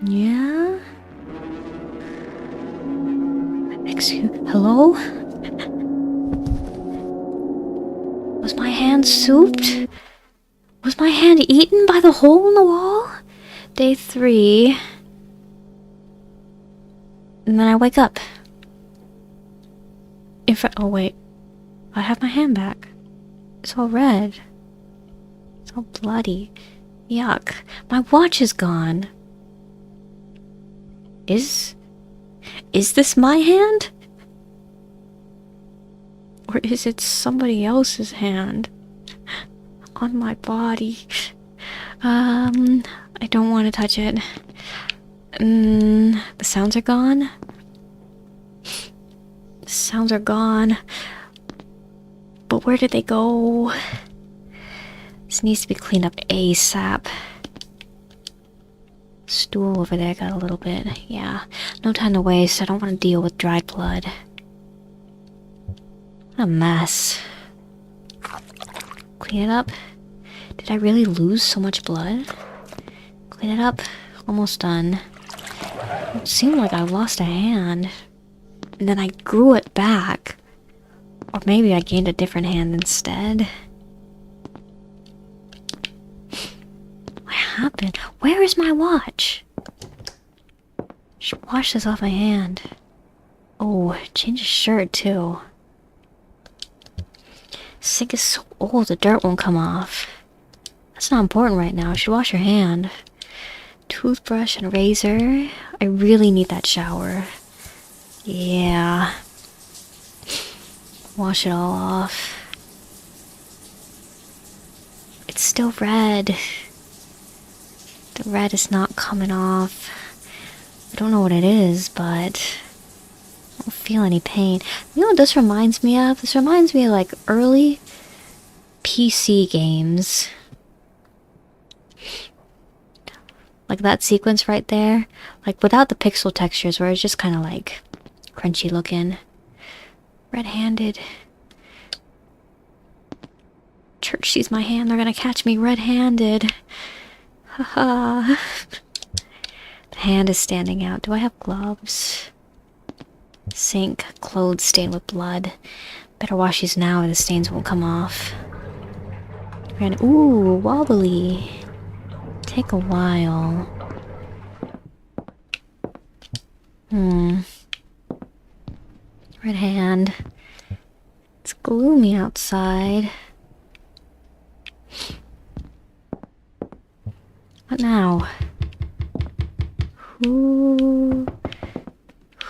Yeah? Hello? Was my hand souped? Was my hand eaten by the hole in the wall? Day 3. And then I wake up. Oh wait. I have my hand back. It's all red. It's all bloody. Yuck. My watch is gone. Is this my hand? Or is it somebody else's hand? On my body. I don't want to touch it. The sounds are gone. The sounds are gone. But where did they go? This needs to be cleaned up ASAP. Stool over there got a little bit. Yeah, no time to waste. I don't want to deal with dried blood. What a mess. Clean it up. Did I really lose so much blood? Clean it up. Almost done. It seemed like I lost a hand. And then I grew it back. Or maybe I gained a different hand instead. What happened? Where is my watch? Should wash this off my hand. Oh, change of shirt too. Sink is so old, the dirt won't come off. That's not important right now. I should wash your hand. Toothbrush and razor. I really need that shower. Yeah. Wash it all off. It's still red. The red is not coming off. I don't know what it is, but I don't feel any pain. You know what this reminds me of? This reminds me of like early PC games. Like that sequence right there. Like without the pixel textures where it's just kind of like crunchy looking. Red-handed. Church sees my hand, they're gonna catch me red-handed. Haha. The hand is standing out. Do I have gloves? Sink, clothes stained with blood. Better wash these now or the stains won't come off. Ooh, wobbly. Take a while. Red hand. It's gloomy outside. What now?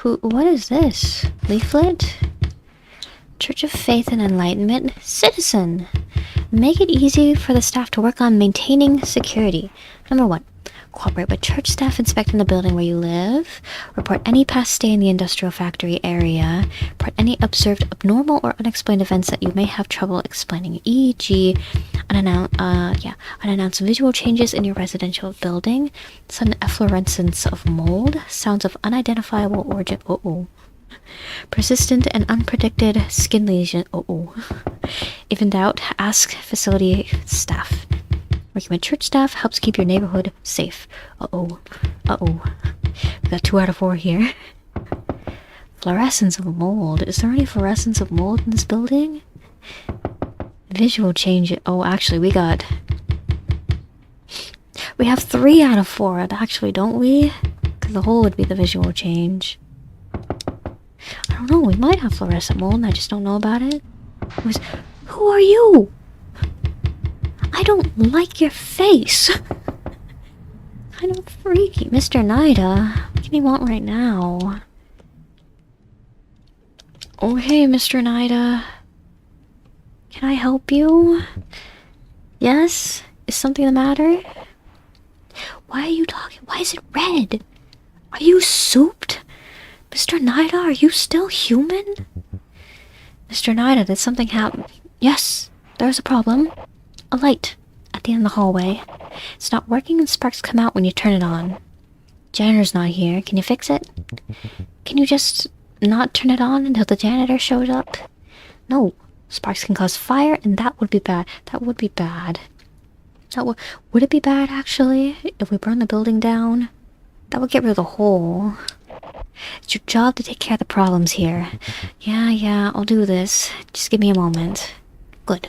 What is this? Leaflet? Church of Faith and Enlightenment. Citizen! Make it easy for the staff to work on maintaining security. Number 1. Cooperate with church staff inspecting the building where you live. Report any past stay in the industrial factory area. Report any observed abnormal or unexplained events that you may have trouble explaining, e.g. unannounced visual changes in your residential building, sudden efflorescence of mold, sounds of unidentifiable origin, persistent and unpredicted skin lesion, If in doubt, ask facility staff. Working with church staff helps keep your neighborhood safe. We got 2 out of 4 here. Fluorescence of mold. Is there any fluorescence of mold in this building? Visual change. Oh, actually, we have 3 out of 4, actually, don't we? Because the whole would be the visual change. I don't know, we might have fluorescent mold and I just don't know about it. Who are you? I don't like your face. Kind of freaky. Mr. Nida. What can you want right now? Oh, hey, Mr. Nida. Can I help you? Yes? Is something the matter? Why are you talking? Why is it red? Are you souped? Mr. Nida, are you still human? Mr. Nida, did something happen? Yes, there's a problem. A light at the end of the hallway. It's not working and sparks come out when you turn it on. Janitor's not here. Can you fix it? Can you just not turn it on until the janitor shows up? No. Sparks can cause fire and that would be bad. That would be bad. Would it be bad, actually, if we burn the building down? That would get rid of the hole. It's your job to take care of the problems here. Yeah, I'll do this. Just give me a moment. Good.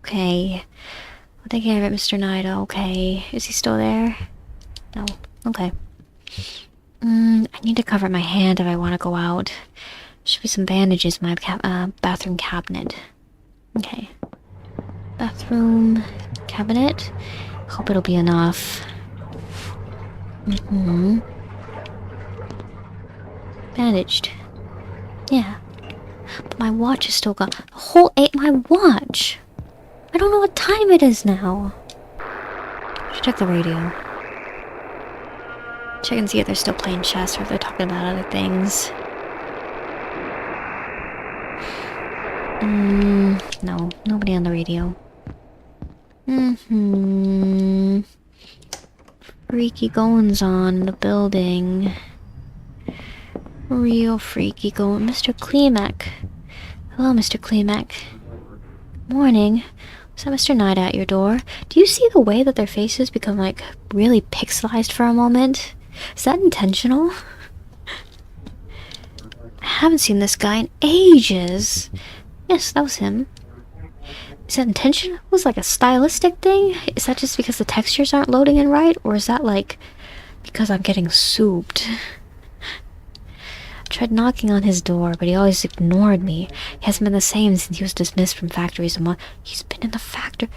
Okay. I'll take care of it, Mr. Nida. Okay. Is he still there? No. Okay. I need to cover my hand if I want to go out. Should be some bandages in my bathroom cabinet. Okay. Bathroom cabinet. Hope it'll be enough. Bandaged. Yeah. But my watch is still gone. The hole ate my watch. I don't know what time it is now. Should check the radio. Check and see if they're still playing chess or if they're talking about other things. No, nobody on the radio. Freaky goings on in the building. Real freaky going. Mr. Klimek. Hello, Mr. Klimek. Morning. Was that Mr. Knight at your door? Do you see the way that their faces become, like, really pixelized for a moment? Is that intentional? I haven't seen this guy in ages. Yes, that was him. Is that intentional? It was like a stylistic thing? Is that just because the textures aren't loading in right? Or is that, like, because I'm getting souped? I tried knocking on his door, but he always ignored me. He hasn't been the same since he was dismissed from factories a month. He's been in the factory.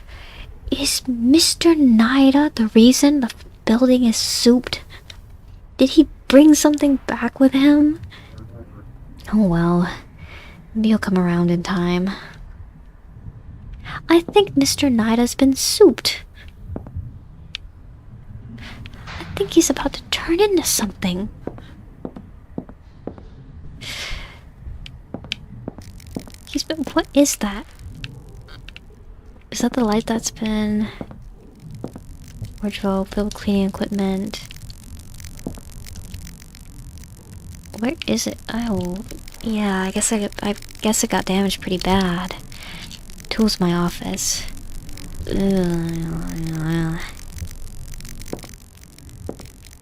Is Mr. Nida the reason the building is souped? Did he bring something back with him? Oh well. Maybe he'll come around in time. I think Mr. Nida's been souped. I think he's about to turn into something. He's been... What is that? Is that the light that's been... Wardrobe, filled with cleaning equipment. Where is it? Oh, yeah, I guess it got damaged pretty bad. Tools my office.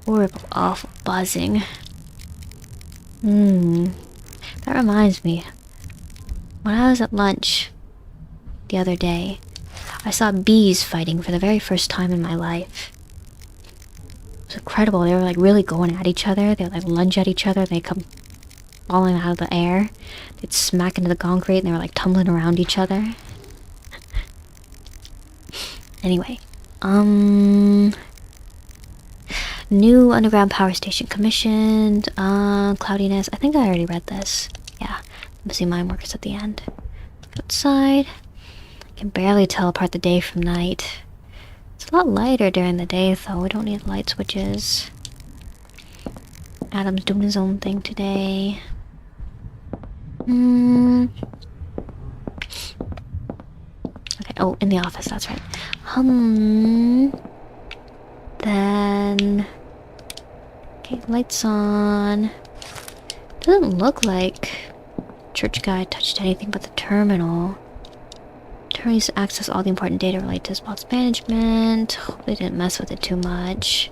Horrible, awful buzzing. That reminds me. When I was at lunch the other day, I saw bees fighting for the very first time in my life. It was incredible. They were like really going at each other. They would like lunge at each other. They'd come falling out of the air. They'd smack into the concrete and they were like tumbling around each other. Anyway, new underground power station commissioned. Cloudiness. I think I already read this. Yeah, missing mine workers at the end. Outside, I can barely tell apart the day from night. It's a lot lighter during the day, though. We don't need light switches. Adam's doing his own thing today. Okay, oh, in the office, that's right. Then... Okay, lights on. Doesn't look like church guy touched anything but the terminal. Terminal used to access all the important data related to spots management. Hope they didn't mess with it too much.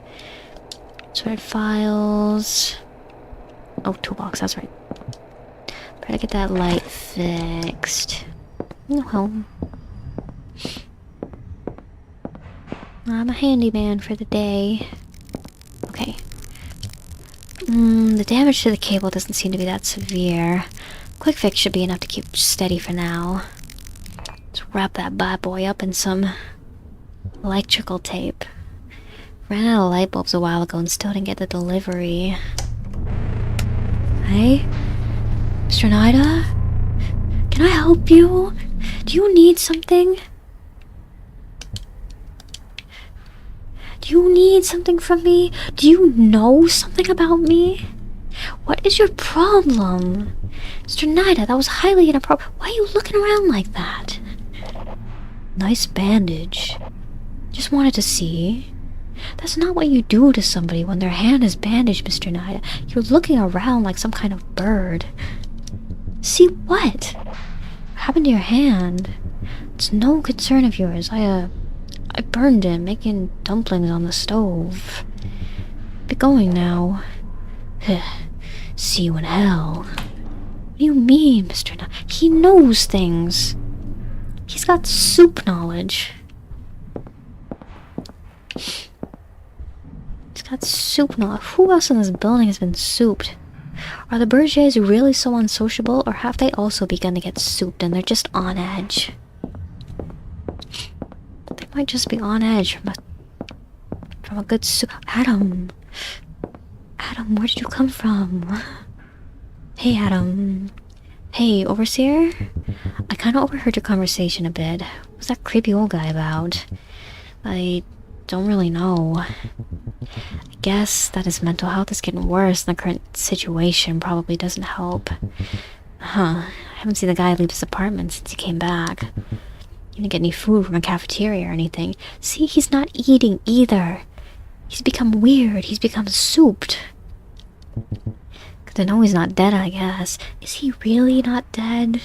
Sorted files. Oh, toolbox, that's right. Try to get that light fixed. Oh well. I'm a handyman for the day. Okay. The damage to the cable doesn't seem to be that severe. Quick fix should be enough to keep steady for now. Let's wrap that bad boy up in some electrical tape. Ran out of light bulbs a while ago and still didn't get the delivery. Hey? Mr. Nida? Can I help you? Do you need something? Do you need something from me? Do you know something about me? What is your problem? Mr. Nida, that was highly inappropriate. Why are you looking around like that? Nice bandage. Just wanted to see. That's not what you do to somebody when their hand is bandaged, Mr. Nida. You're looking around like some kind of bird. See what? What happened to your hand? It's no concern of yours. I burned it making dumplings on the stove. be going now. See you in hell. What do you mean, Mr. He knows things. He's got soup knowledge. He's got soup knowledge. Who else in this building has been souped? Are the Bergers really so unsociable, or have they also begun to get souped and they're just on edge? They might just be on edge from a good soup. Adam! Adam, where did you come from? Hey, Adam. Hey, Overseer? I kind of overheard your conversation a bit. What's that creepy old guy about? I don't really know. I guess that his mental health is getting worse and the current situation probably doesn't help. I haven't seen the guy leave his apartment since he came back. He didn't get any food from a cafeteria or anything. See, he's not eating either. He's become weird. He's become souped. Cause I know he's not dead, I guess. Is he really not dead?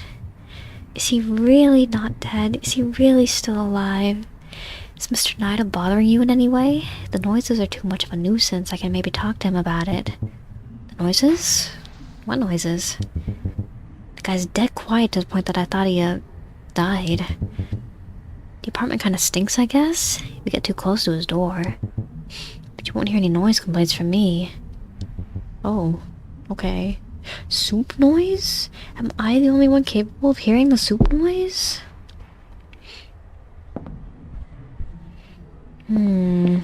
Is he really not dead? Is he really still alive? Is Mr. Nida bothering you in any way? The noises are too much of a nuisance. I can maybe talk to him about it. The noises? What noises? The guy's dead quiet to the point that I thought he, died. The apartment kind of stinks, I guess. We get too close to his door. But you won't hear any noise complaints from me. Oh, okay. Soup noise? Am I the only one capable of hearing the soup noise? I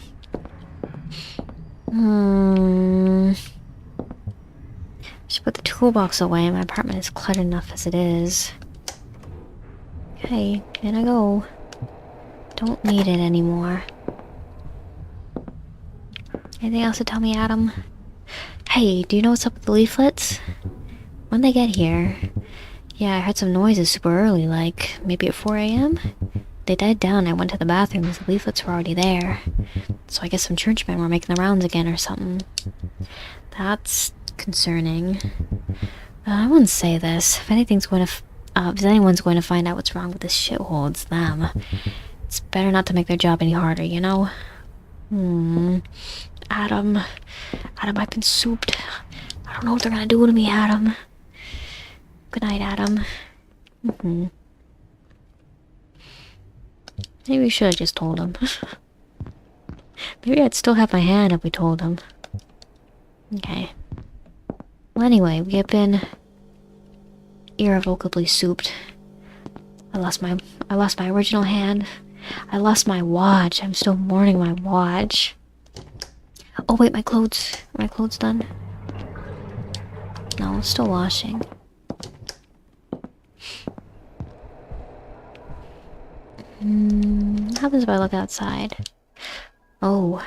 should put the toolbox away. My apartment is cluttered enough as it is. Okay, in I go. Don't need it anymore. Anything else to tell me, Adam? Hey, do you know what's up with the leaflets? When they get here? Yeah, I heard some noises super early, like maybe at 4 AM? They died down. I went to the bathroom because the leaflets were already there. So I guess some churchmen were making the rounds again or something. That's concerning. I wouldn't say this. If anyone's going to find out what's wrong with this shithole, it's them. It's better not to make their job any harder, you know? Adam, I've been souped. I don't know what they're gonna do to me, Adam. Good night, Adam. Maybe we should have just told him. Maybe I'd still have my hand if we told him. Okay. Well, anyway, we have been irrevocably souped. I lost my original hand. I lost my watch. I'm still mourning my watch. Oh wait, my clothes. Are my clothes done? No, still washing. What happens if I look outside? Oh.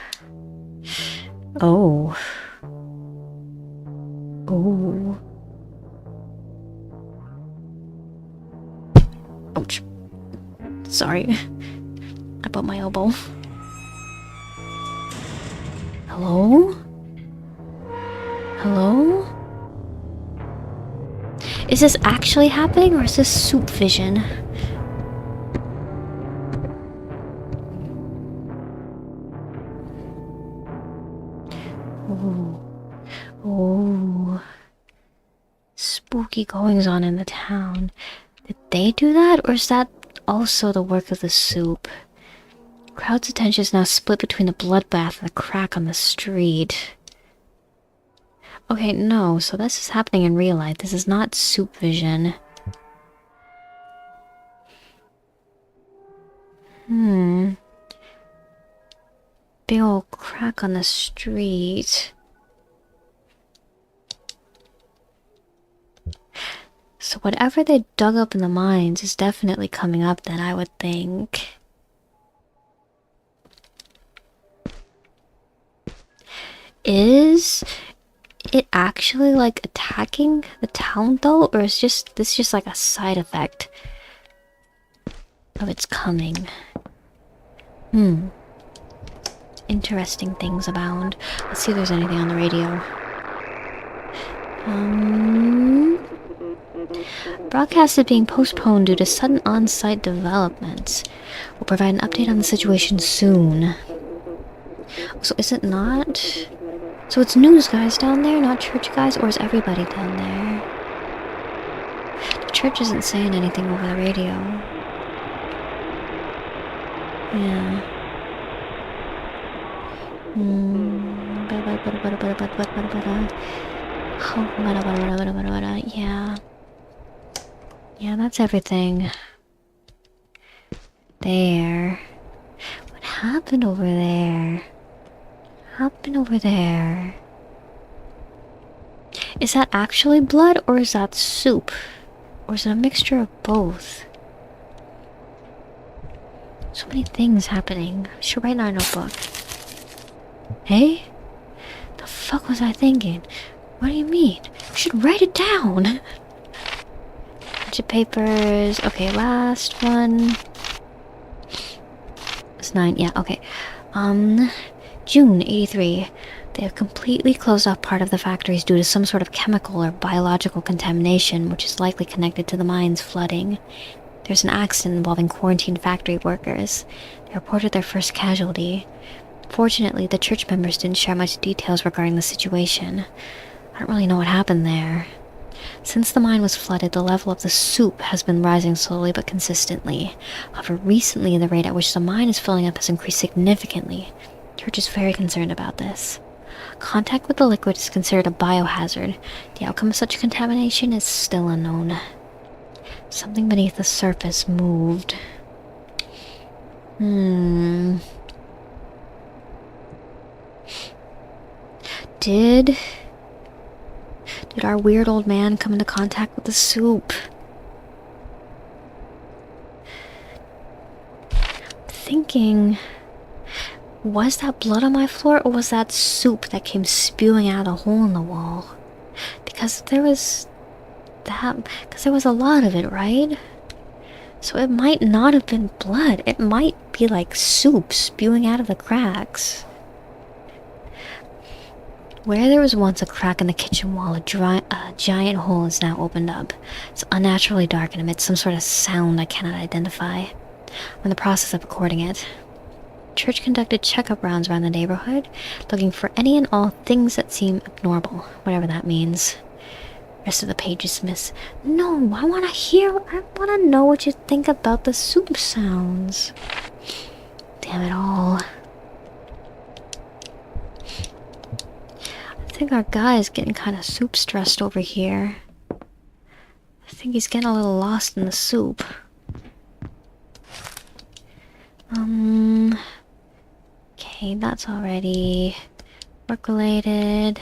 Ouch. Sorry. I bumped my elbow. Hello? Hello? Is this actually happening, or is this soup vision? Oh. Spooky goings on in the town. Did they do that, or is that also the work of the soup? Crowd's attention is now split between the bloodbath and the crack on the street. Okay, no, so this is happening in real life. This is not soup vision. Big old crack on the street. So whatever they dug up in the mines is definitely coming up then, I would think. Is it actually like attacking the town though, or is this just like a side effect of its coming? Interesting things abound. Let's see if there's anything on the radio. Broadcast is being postponed due to sudden on-site developments. We'll provide an update on the situation soon. So is it not? So it's news guys down there, not church guys, or is everybody down there? The church isn't saying anything over the radio. Yeah. Yeah. Yeah, that's everything. There. What happened over there? Is that actually blood, or is that soup? Or is it a mixture of both? So many things happening. I should write in our notebook. Hey? The fuck was I thinking? What do you mean? We should write it down! Bunch of papers. Okay, last one. It's 9. Yeah, okay. June 83. They have completely closed off part of the factories due to some sort of chemical or biological contamination, which is likely connected to the mines flooding. There's an accident involving quarantined factory workers. They reported their first casualty. Fortunately, the church members didn't share much details regarding the situation. I don't really know what happened there. Since the mine was flooded, the level of the soup has been rising slowly but consistently. However, recently the rate at which the mine is filling up has increased significantly. The church is very concerned about this. Contact with the liquid is considered a biohazard. The outcome of such contamination is still unknown. Something beneath the surface moved. Did our weird old man come into contact with the soup? I'm thinking, was that blood on my floor, or was that soup that came spewing out of the hole in the wall? Because there was a lot of it, right? So it might not have been blood. It might be like soup spewing out of the cracks. Where there was once a crack in the kitchen wall, a giant hole is now opened up. It's unnaturally dark and emits some sort of sound I cannot identify. I'm in the process of recording it. Church conducted checkup rounds around the neighborhood, looking for any and all things that seem abnormal, whatever that means. Rest of the page is missed. No, I want to know what you think about the soup sounds. Damn it all. I think our guy is getting kind of soup stressed over here. I think he's getting a little lost in the soup. Okay, that's already work-related.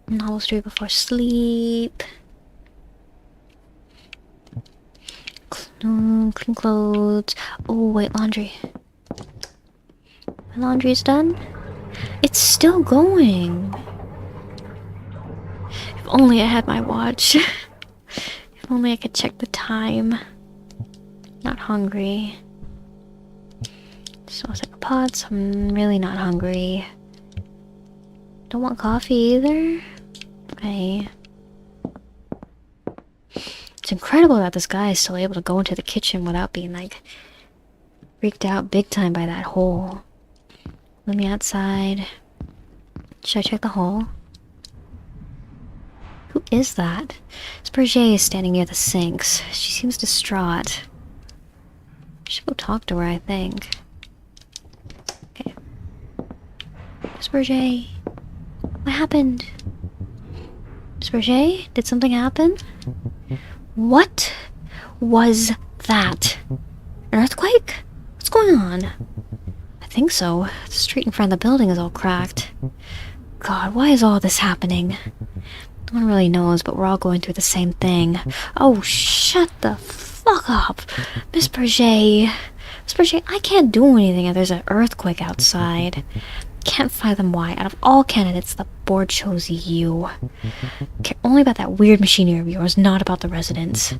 Novel Street before sleep. Clean clothes. Oh, wait, laundry. My laundry's done? It's still going. If only I had my watch. If only I could check the time. Not hungry. Smells like pots. I'm really not hungry. Don't want coffee either. Okay. It's incredible that this guy is still able to go into the kitchen without being like freaked out big time by that hole. Let me outside. Should I check the hole? Who is that? Spurgey is standing near the sinks. She seems distraught. I should go talk to her, I think. Okay. Spurgey. What happened? Spurgey? Did something happen? What was that? An earthquake? What's going on? I think so. The street in front of the building is all cracked. God, why is all this happening? No one really knows, but we're all going through the same thing. Oh, shut the fuck up! Miss Berger. Miss Berger, I can't do anything if there's an earthquake outside. Can't fathom why, out of all candidates, the board chose you. Care only about that weird machinery of yours, not about the residents.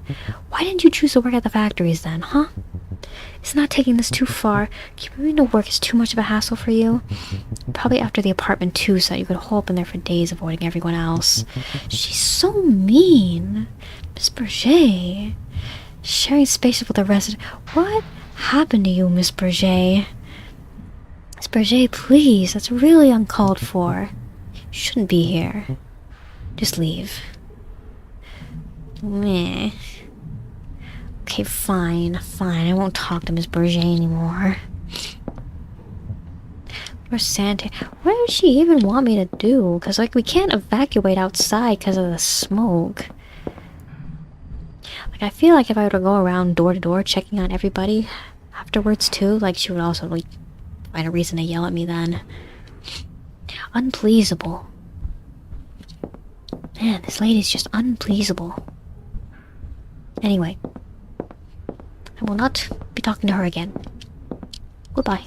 Why didn't you choose to work at the factories then, huh? It's not taking this too far. Keeping to work is too much of a hassle for you. Probably after the apartment too, so that you could hole up in there for days avoiding everyone else. She's so mean. Miss Berger. Sharing space with a resident. What happened to you, Miss Berger? Miss Berger, please. That's really uncalled for. shouldn't be here. Just leave. Meh. Okay, fine. I won't talk to Miss Berger anymore. Where's Santa? What does she even want me to do? Because, like, we can't evacuate outside because of the smoke. Like, I feel like if I were to go around door to door checking on everybody afterwards, too, like, she would also, like, find a reason to yell at me then. Unpleasable. Man, this lady's just unpleasable. Anyway. I will not be talking to her again. Goodbye.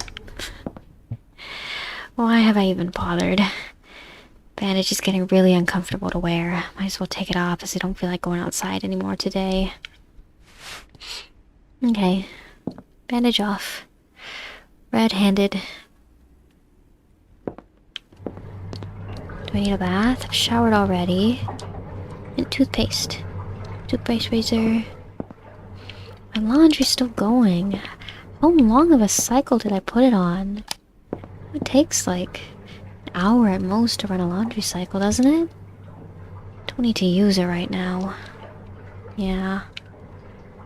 Why have I even bothered? Bandage is getting really uncomfortable to wear. Might as well take it off as I don't feel like going outside anymore today. Okay. Bandage off. Red-handed. Do I need a bath? I've showered already. And toothpaste. Toothpaste razor. My laundry's still going. How long of a cycle did I put it on? It takes like an hour at most to run a laundry cycle, doesn't it? Don't need to use it right now. Yeah.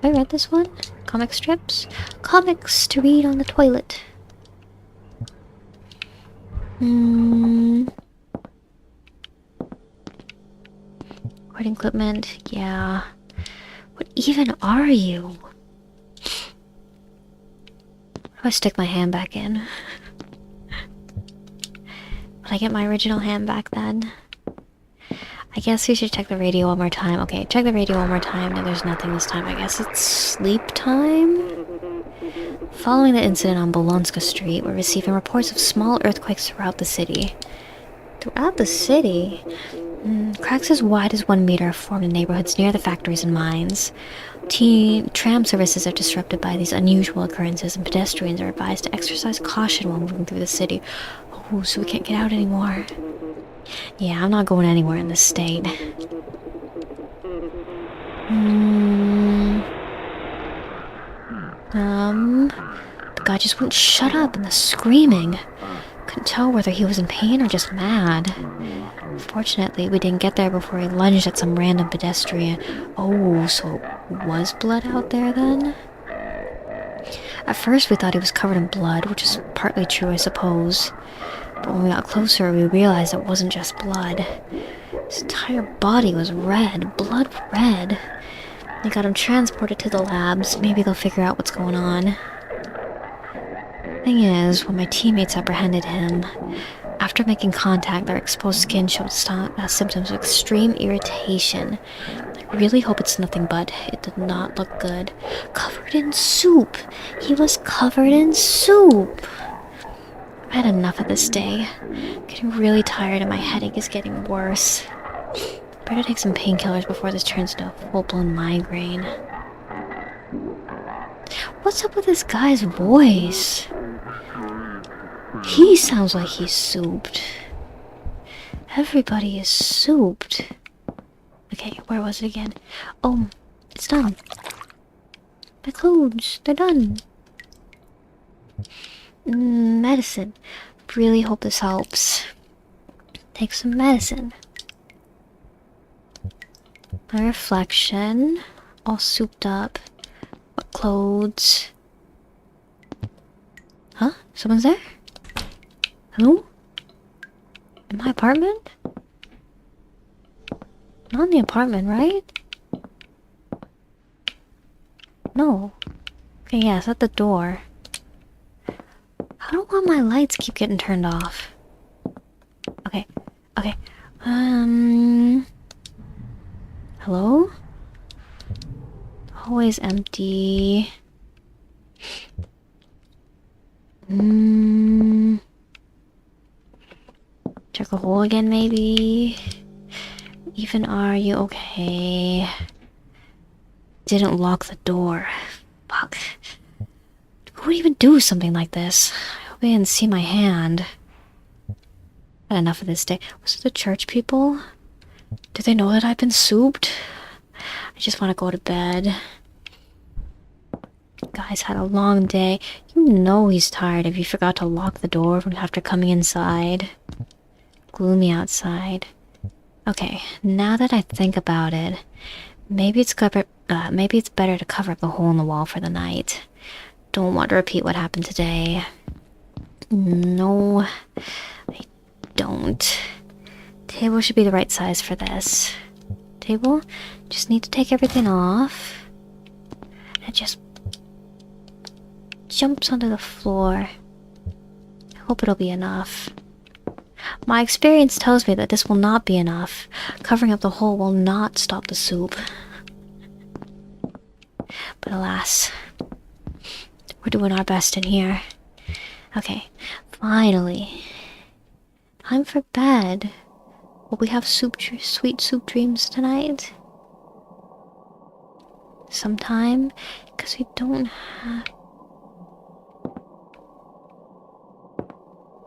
Have I read this one? Comic strips? Comics to read on the toilet. Recording equipment, yeah. What even are you? Where do I stick my hand back in? Would I get my original hand back then? I guess we should check the radio one more time. Okay, check the radio one more time. No, there's nothing this time. I guess it's sleep time? Following the incident on Bolonska Street, we're receiving reports of small earthquakes throughout the city. Throughout the city? Cracks as wide as 1 meter have formed in neighborhoods near the factories and mines. Tram services are disrupted by these unusual occurrences, and pedestrians are advised to exercise caution while moving through the city. Oh, so we can't get out anymore. Yeah, I'm not going anywhere in this state. The guy just wouldn't shut up, and the screaming. Couldn't tell whether he was in pain or just mad. Fortunately, we didn't get there before he lunged at some random pedestrian. Oh, so it was blood out there then? At first we thought he was covered in blood, which is partly true, I suppose. But when we got closer, we realized it wasn't just blood. His entire body was red, blood red. They got him transported to the labs. Maybe they'll figure out what's going on. Thing is, when my teammates apprehended him, after making contact, their exposed skin showed symptoms of extreme irritation. I really hope it's nothing but it did not look good. Covered in soup! He was covered in soup! I've had enough of this day. I'm getting really tired and my headache is getting worse. Better take some painkillers before this turns into a full-blown migraine. What's up with this guy's voice? He sounds like he's souped. Everybody is souped. Okay, where was it again? Oh, it's done. My clothes, they're done. Medicine. Really hope this helps. Take some medicine. My reflection. All souped up. What clothes? Huh? Someone's there? Hello? In my apartment? Not in the apartment, right? No. Okay, yeah, it's at the door. How do all my lights keep getting turned off? Okay. Hello? Always empty. Check a hole again, maybe? Even are you okay? Didn't lock the door. Fuck. Who would even do something like this? I hope they didn't see my hand. Had enough of this day. Was it the church people? Did they know that I've been souped? I just want to go to bed. Guys had a long day. You know he's tired if you forgot to lock the door after coming inside. gloomy outside. Okay, now that I think about it, maybe it's better to cover up the hole in the wall for the night. Don't want to repeat what happened today. No, I don't. Table should be the right size for this. Table, just need to take everything off. And it just jumps onto the floor. I hope it'll be enough. My experience tells me that this will not be enough. Covering up the hole will not stop the soup. But alas, we're doing our best in here. Okay, finally. Time for bed. Will we have sweet soup dreams tonight? Sometime? Because we don't have...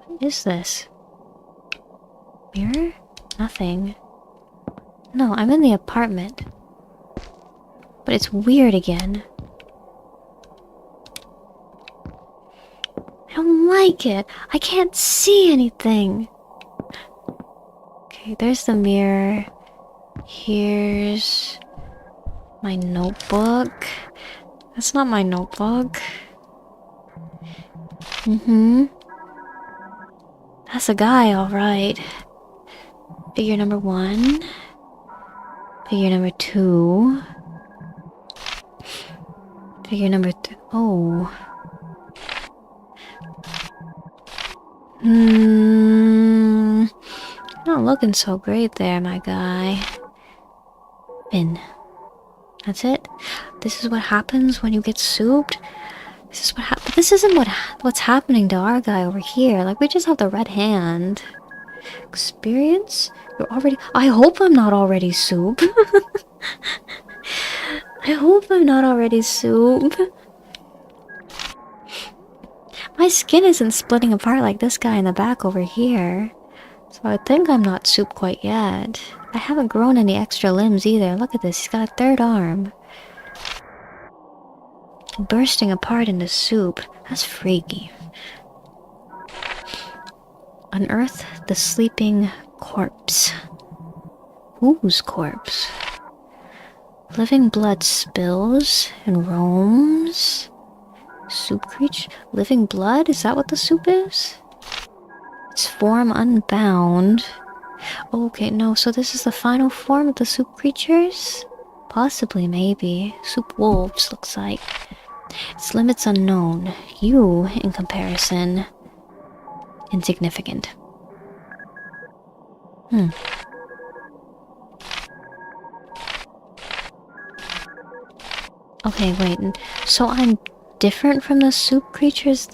What is this? Mirror? Nothing. No, I'm in the apartment. But it's weird again. I don't like it. I can't see anything. Okay, there's the mirror. Here's my notebook. That's not my notebook. That's a guy, alright. Figure number 1. Figure number 2. Figure number 3. Oh. Not looking so great there, my guy. Bin. That's it? This is what happens when you get souped? This is what happens. This isn't what's happening to our guy over here. Like, we just have the red hand. Experience? You're already... I hope I'm not already soup. I hope I'm not already soup. My skin isn't splitting apart like this guy in the back over here. So I think I'm not soup quite yet. I haven't grown any extra limbs either. Look at this, he's got a third arm. Bursting apart into soup. That's freaky. Unearth the sleeping corpse. Whose corpse? Living blood spills and roams. Soup creature? Living blood? Is that what the soup is? Its form unbound. Okay, no, so this is the final form of the soup creatures? Possibly, maybe. Soup wolves, looks like. Its limits unknown. You, in comparison, insignificant. Okay, wait. So I'm different from the soup creatures?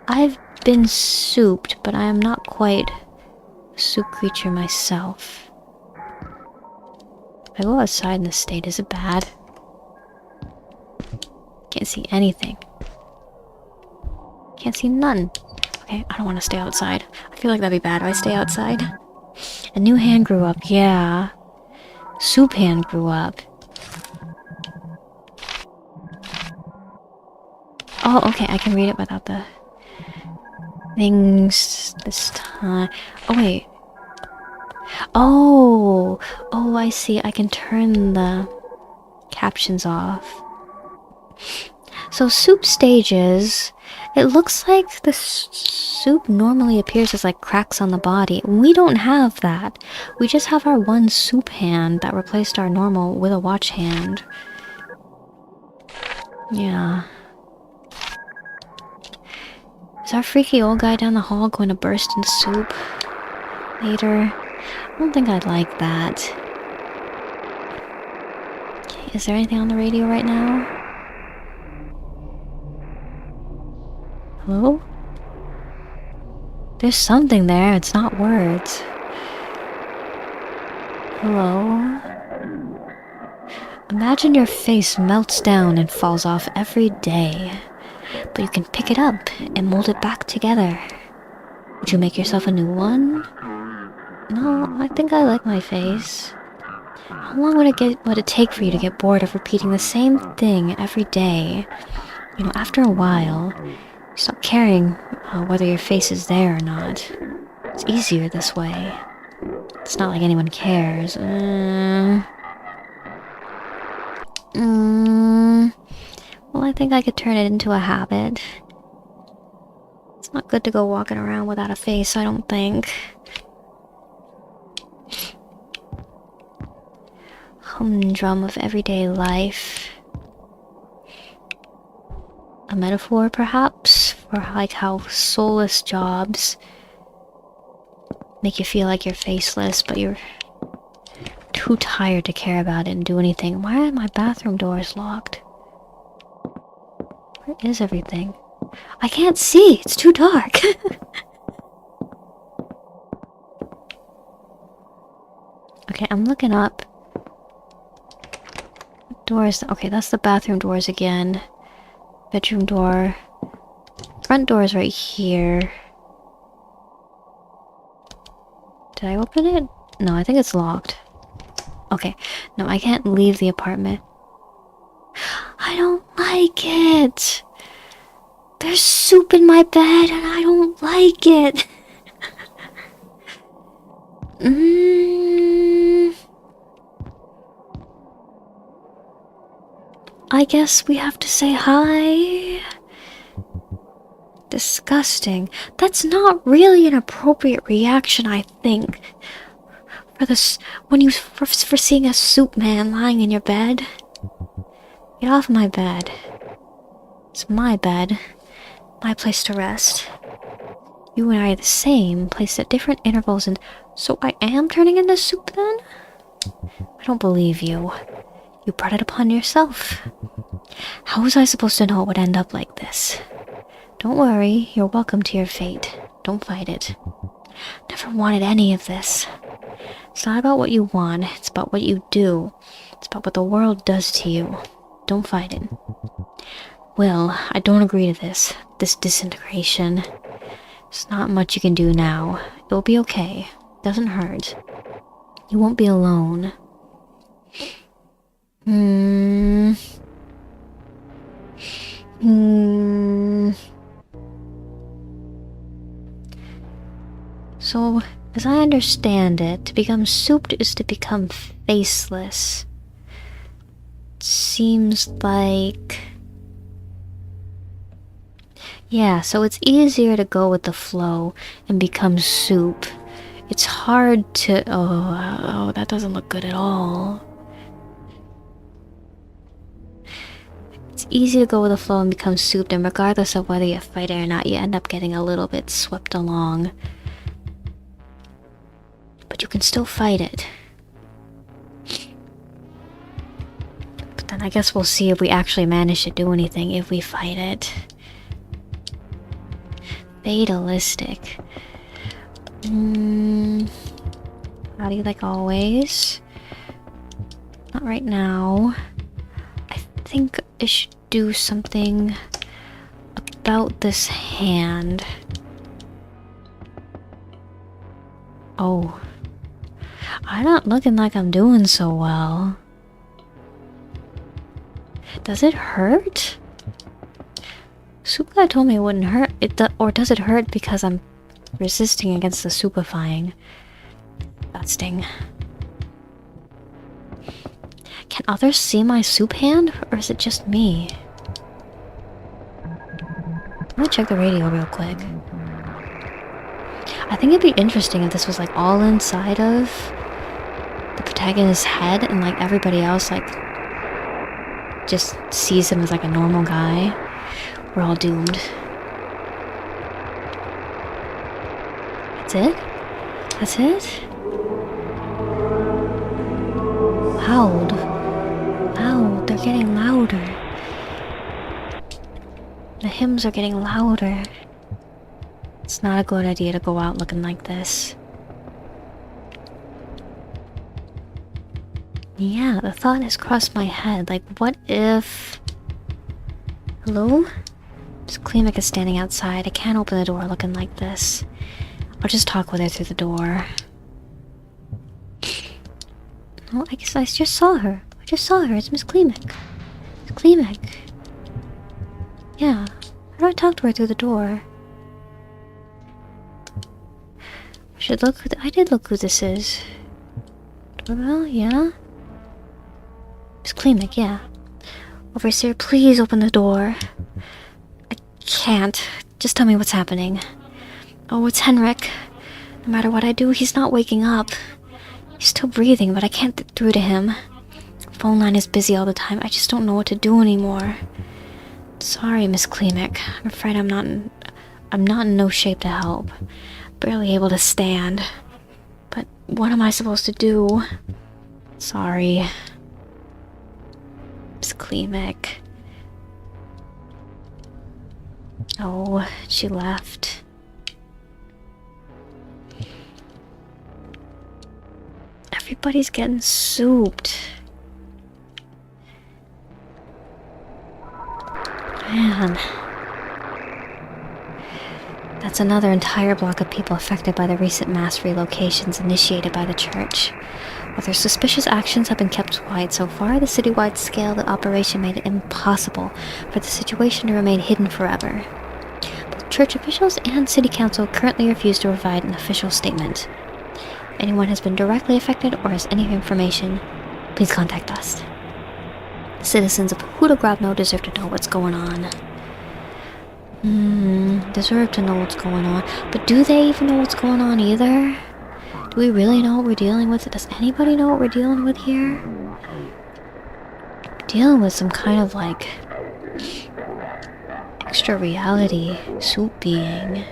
I've been souped, but I am not quite a soup creature myself. If I go outside in this state, is it bad? Can't see anything. Can't see none. Okay, I don't want to stay outside. I feel like that'd be bad if I stay outside. A new hand grew up, yeah. Soup hand grew up. Oh, okay, I can read it without the things this time. Oh, wait. Oh, I see. I can turn the captions off. So soup stages, it looks like the soup normally appears as like cracks on the body. We don't have that. We just have our one soup hand that replaced our normal with a watch hand. Yeah. Is our freaky old guy down the hall going to burst into soup later? I don't think I'd like that. Okay, is there anything on the radio right now? Hello? There's something there, it's not words. Hello? Imagine your face melts down and falls off every day, but you can pick it up and mold it back together. Would you make yourself a new one? No, I think I like my face. How long would it take for you to get bored of repeating the same thing every day? You know, after a while, you stop caring whether your face is there or not. It's easier this way. It's not like anyone cares. Well, I think I could turn it into a habit. It's not good to go walking around without a face, I don't think. Humdrum of everyday life. A metaphor, perhaps, for like how soulless jobs make you feel like you're faceless, but you're too tired to care about it and do anything. Why are my bathroom doors locked? Where is everything? I can't see! It's too dark! Okay, I'm looking up. Doors. Okay, that's the bathroom doors again. Bedroom door. Front door is right here. Did I open it? No, I think it's locked. Okay. No, I can't leave the apartment. I don't like it! There's soup in my bed and I don't like it! I guess we have to say hi. Disgusting. That's not really an appropriate reaction, I think. For this, for seeing a soup man lying in your bed. Get off my bed. It's my bed. My place to rest. You and I are the same, placed at different intervals, and so I am turning into soup then? I don't believe you. You brought it upon yourself. How was I supposed to know it would end up like this? Don't worry, you're welcome to your fate. Don't fight it. Never wanted any of this. It's not about what you want, it's about what you do. It's about what the world does to you. Don't fight it. Will, I don't agree to this disintegration. There's not much you can do now. It'll be okay. Doesn't hurt. You won't be alone. So, as I understand it, to become souped is to become faceless. It seems like... Yeah, so it's easier to go with the flow and become soup. It's hard to... Oh, that doesn't look good at all. It's easy to go with the flow and become souped, and regardless of whether you fight it or not, you end up getting a little bit swept along. But you can still fight it. But then I guess we'll see if we actually manage to do anything if we fight it. Fatalistic. Howdy like always. Not right now. I think I should do something about this hand. Oh. I'm not looking like I'm doing so well. Does it hurt? Soup guy told me it wouldn't hurt. Or does it hurt because I'm resisting against the soupifying? That sting. Can others see my soup hand, or is it just me? I'm gonna check the radio real quick. I think it'd be interesting if this was like all inside of the protagonist's head, and like everybody else like just sees him as like a normal guy. We're all doomed. That's it? That's it? Loud. Loud. They're getting louder. The hymns are getting louder. It's not a good idea to go out looking like this. Yeah, the thought has crossed my head. Like, what if... Hello? Miss Klimek is standing outside. I can't open the door looking like this. I'll just talk with her through the door. Oh, I guess I just saw her. I just saw her. It's Miss Klimek. Miss Klimek. Yeah. How do I talk to her through the door? Should look who I did look who this is. Doorbell, yeah. Miss Klimek, yeah. Overseer, please open the door. I can't. Just tell me what's happening. Oh, it's Henrik. No matter what I do, he's not waking up. He's still breathing, but I can't get through to him. The phone line is busy all the time. I just don't know what to do anymore. Sorry, Miss Klimek. I'm afraid I'm not in no shape to help. Barely able to stand. But what am I supposed to do? Sorry. Miss Klimek. Oh, she left. Everybody's getting souped. Man. That's another entire block of people affected by the recent mass relocations initiated by the church. While their suspicious actions have been kept quiet so far, the citywide scale of the operation made it impossible for the situation to remain hidden forever. Both church officials and city council currently refuse to provide an official statement. If anyone has been directly affected or has any information, please contact us. The citizens of Hudograbno deserve to know what's going on. Deserve to know what's going on. But do they even know what's going on either? Do we really know what we're dealing with? Does anybody know what we're dealing with here? We're dealing with some kind of like extra reality soup being.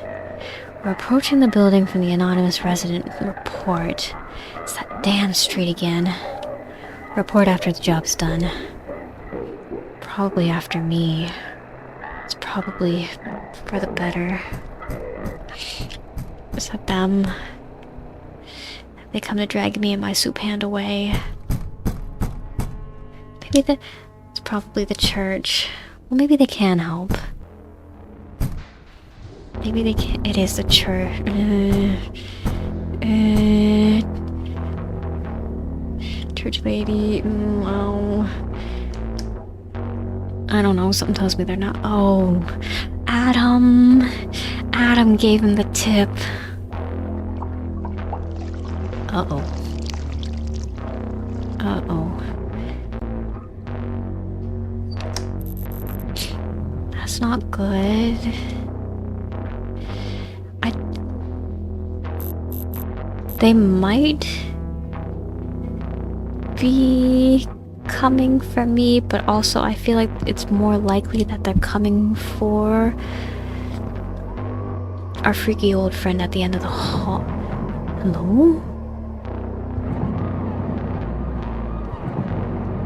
We're approaching the building from the anonymous resident report. It's that damn street again. Report after the job's done. Probably after me. It's probably for the better. Is that them? They come to drag me and my soup hand away. Maybe it's probably the church. Well, maybe they can help. Maybe they can. It is the church. Church lady. Oh. I don't know. Something tells me they're not. Oh, Adam. Adam gave him the tip. Uh-oh. Uh-oh. That's not good. They might be coming for me, but also I feel like it's more likely that they're coming for our freaky old friend at the end of the hall. Hello?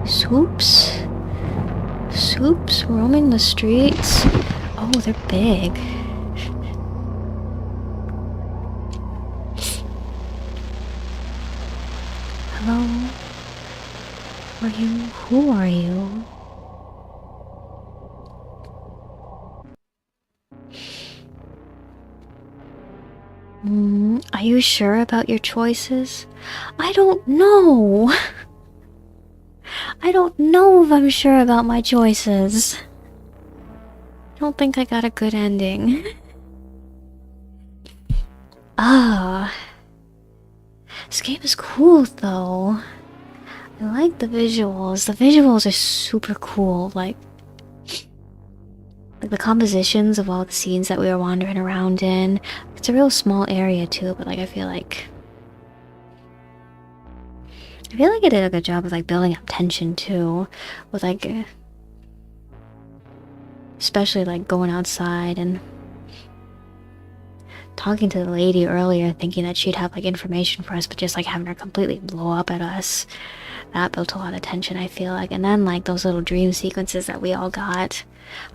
Soups? Soups roaming the streets? Oh, they're big. Hello? Are you? Who are you? Are you sure about your choices? I don't know. I don't know if I'm sure about my choices. I don't think I got a good ending. This game is cool though. I like the visuals. The visuals are super cool. Like the compositions of all the scenes that we were wandering around in. It's a real small area too, but like I feel like it did a good job of like building up tension too, with like especially like going outside and talking to the lady earlier, thinking that she'd have like information for us, but just like having her completely blow up at us. That built a lot of tension, I feel like. And then like those little dream sequences that we all got,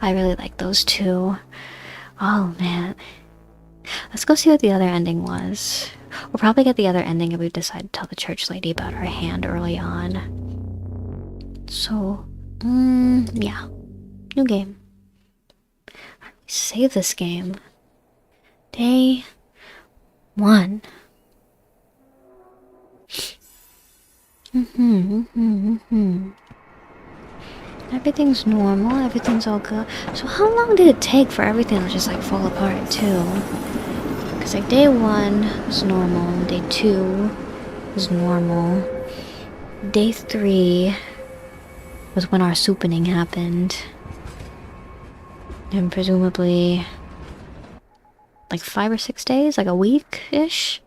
I really like those too. Oh man, let's go see what the other ending was. We'll probably get the other ending if we decide to tell the church lady about our hand early on. So yeah, new game. Save this game. Day 1. Everything's normal, everything's all good. So how long did it take for everything to just like fall apart too? Because It's like day 1 was normal, day 2 was normal, day 3 was when our soupening happened. And presumably like 5 or 6 days, like a week-ish,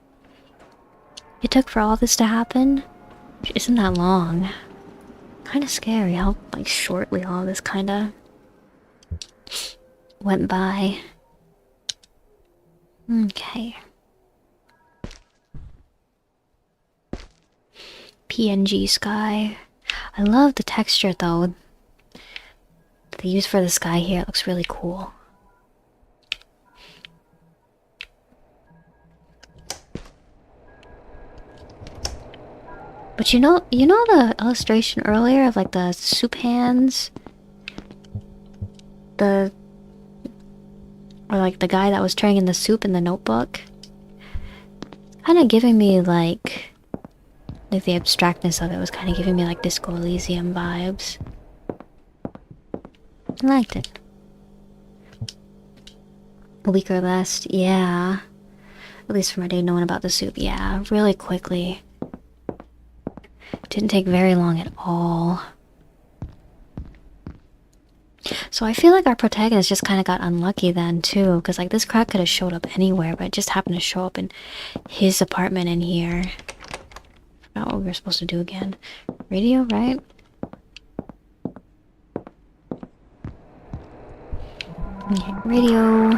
it took for all this to happen. Which isn't that long. Kind of scary how like shortly all this kind of went by. Okay. PNG sky. I love the texture though that they use for the sky here. It looks really cool. But you know the illustration earlier of like the soup hands? Or like the guy that was turning in the soup in the notebook? Kind of giving me like the abstractness of it was kind of giving me like Disco Elysium vibes. I liked it. A week or less, yeah. At least for my day knowing about the soup, yeah. Really quickly. Didn't take very long at all. So I feel like our protagonist just kind of got unlucky then too, because like this crack could have showed up anywhere, but it just happened to show up in his apartment in here. Forgot what we were supposed to do again. Radio, right? Okay, radio.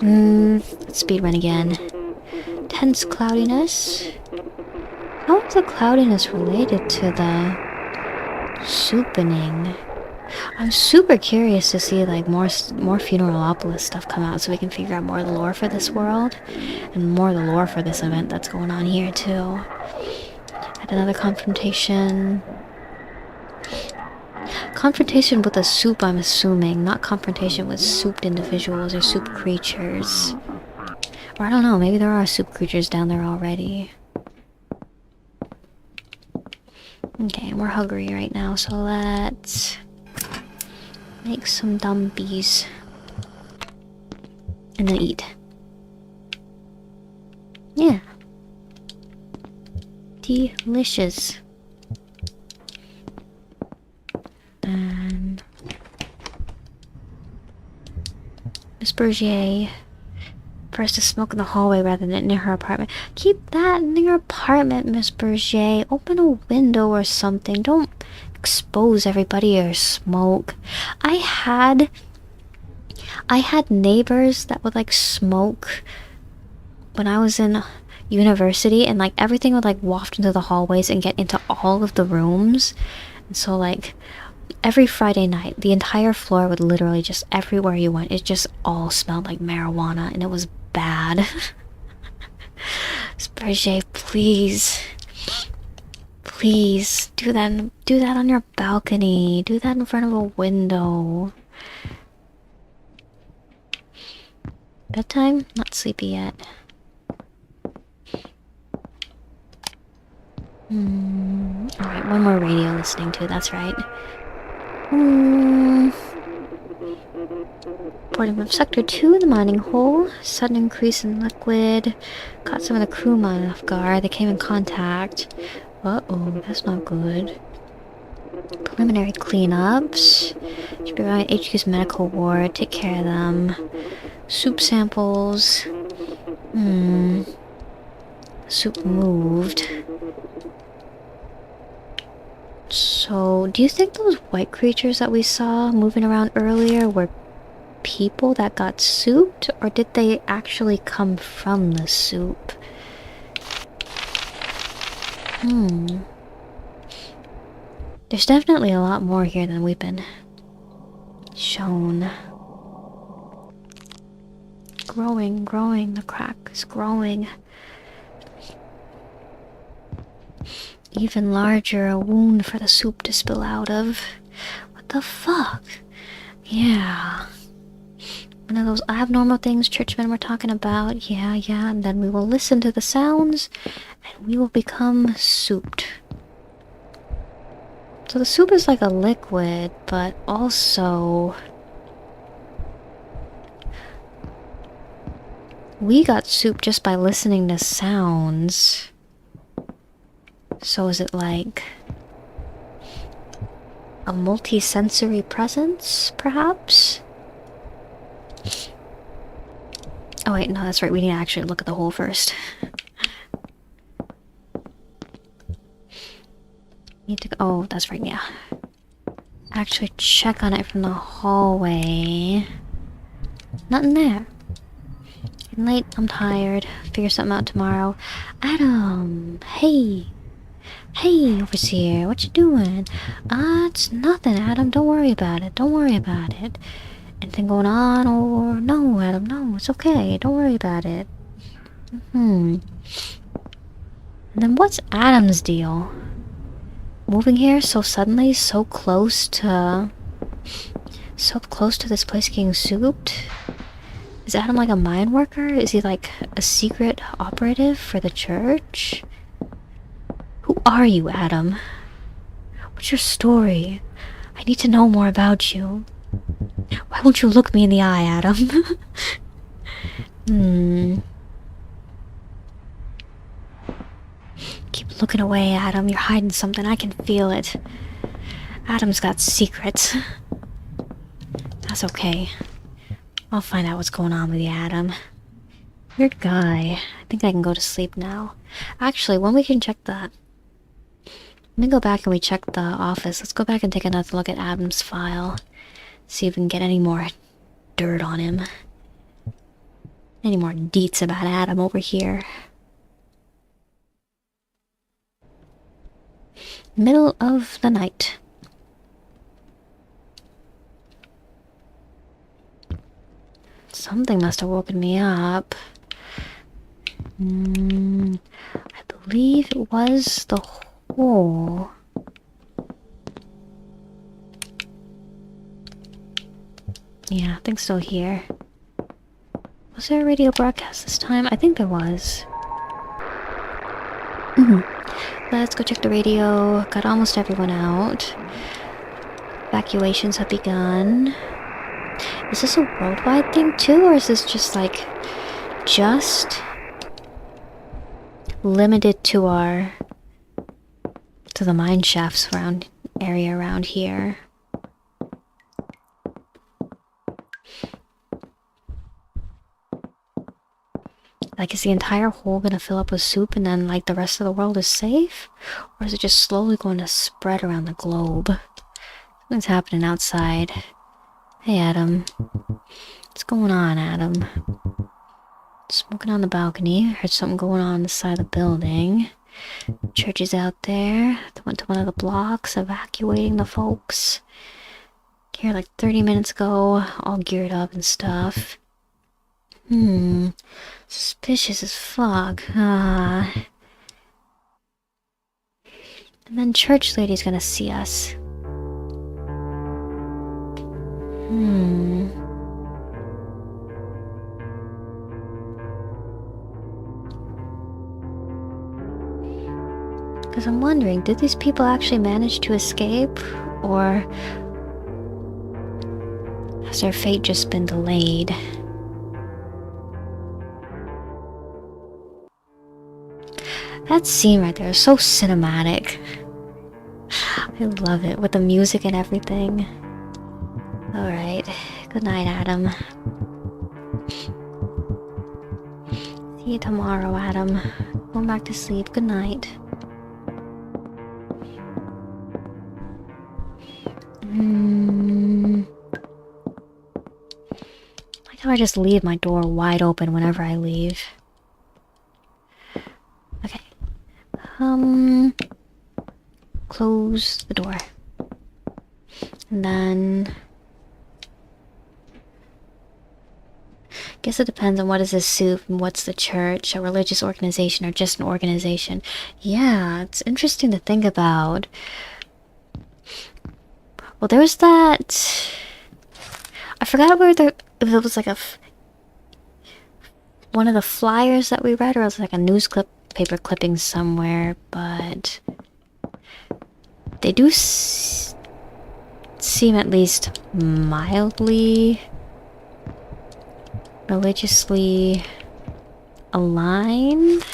Let's speedrun again. Tense cloudiness. How is the cloudiness related to the soupening? I'm super curious to see like more Funeralopolis stuff come out so we can figure out more of the lore for this world and more of the lore for this event that's going on here too. Had another confrontation. Confrontation with a soup, I'm assuming, not confrontation with souped individuals or soup creatures. Or I don't know, maybe there are soup creatures down there already. Okay, we're hungry right now, so let's make some dumpies and then eat. Yeah. Delicious. And Miss Bergier prefers to smoke in the hallway rather than in her apartment. Keep that in your apartment, Miss Bergier. Open a window or something. Don't expose everybody or smoke. I had neighbors that would like smoke when I was in university, and like everything would like waft into the hallways and get into all of the rooms. And so like every Friday night, the entire floor would literally just, everywhere you went, it just all smelled like marijuana, and it was bad. Berger, please. Please, do that on your balcony. Do that in front of a window. Bedtime? Not sleepy yet. Alright, one more radio listening to, that's right. Reporting from Sector 2 in the mining hole. Sudden increase in liquid. Caught some of the crew mine off guard. They came in contact. Uh-oh, that's not good. Preliminary cleanups. Should be around HQ's medical ward. Take care of them. Soup samples. Soup moved. So, do you think those white creatures that we saw moving around earlier were people that got souped? Or did they actually come from the soup? There's definitely a lot more here than we've been shown. Growing, the crack is growing. Even larger, a wound for the soup to spill out of. What the fuck? Yeah. One of those abnormal things churchmen were talking about. Yeah, and then we will listen to the sounds, and we will become souped. So the soup is like a liquid, but also We got soup just by listening to sounds. So is it like a multi-sensory presence, perhaps? Oh wait, no, that's right. We need to actually look at the hole first. Need to go. Oh, that's right, yeah. Actually check on it from the hallway. Nothing there. Getting late, I'm tired. Figure something out tomorrow. Adam! Hey! Hey, overseer, what you doing? It's nothing, Adam. Don't worry about it. Don't worry about it. Anything going on or... No, Adam, no, it's okay. Don't worry about it. And then what's Adam's deal? Moving here so suddenly, so close to this place getting souped? Is Adam like a mine worker? Is he like a secret operative for the church? Who are you, Adam? What's your story? I need to know more about you. Why won't you look me in the eye, Adam? Keep looking away, Adam. You're hiding something. I can feel it. Adam's got secrets. That's okay. I'll find out what's going on with you, Adam. Weird guy. I think I can go to sleep now. Actually, when we can check that... Let me go back and we check the office. Let's go back and take another look at Adam's file. See if we can get any more dirt on him. Any more deets about Adam over here. Middle of the night. Something must have woken me up. I believe it was the hole. Yeah, I think so here. Was there a radio broadcast this time? I think there was. Let's go check the radio. Got almost everyone out. Evacuations have begun. Is this a worldwide thing too, or is this just like just limited to the mine shafts area around here? Like, is the entire hole gonna fill up with soup and then like the rest of the world is safe? Or is it just slowly going to spread around the globe? Something's happening outside. Hey, Adam. What's going on, Adam? Smoking on the balcony. Heard something going on the side of the building. Church is out there. They went to one of the blocks, evacuating the folks. Here like 30 minutes ago, all geared up and stuff. Suspicious as fuck. And then church lady's gonna see us. Because I'm wondering, did these people actually manage to escape? Or has their fate just been delayed? That scene right there is so cinematic. I love it, with the music and everything. Alright, good night, Adam. See you tomorrow, Adam. Going back to sleep, good night. Like how I just leave my door wide open whenever I leave. Okay. Close the door. And then... Guess it depends on what is this soup and what's the church, a religious organization or just an organization. Yeah, it's interesting to think about. Well, there was that... I forgot if it was like one of the flyers that we read, or it was like a paper clipping somewhere, but they do seem at least mildly religiously aligned?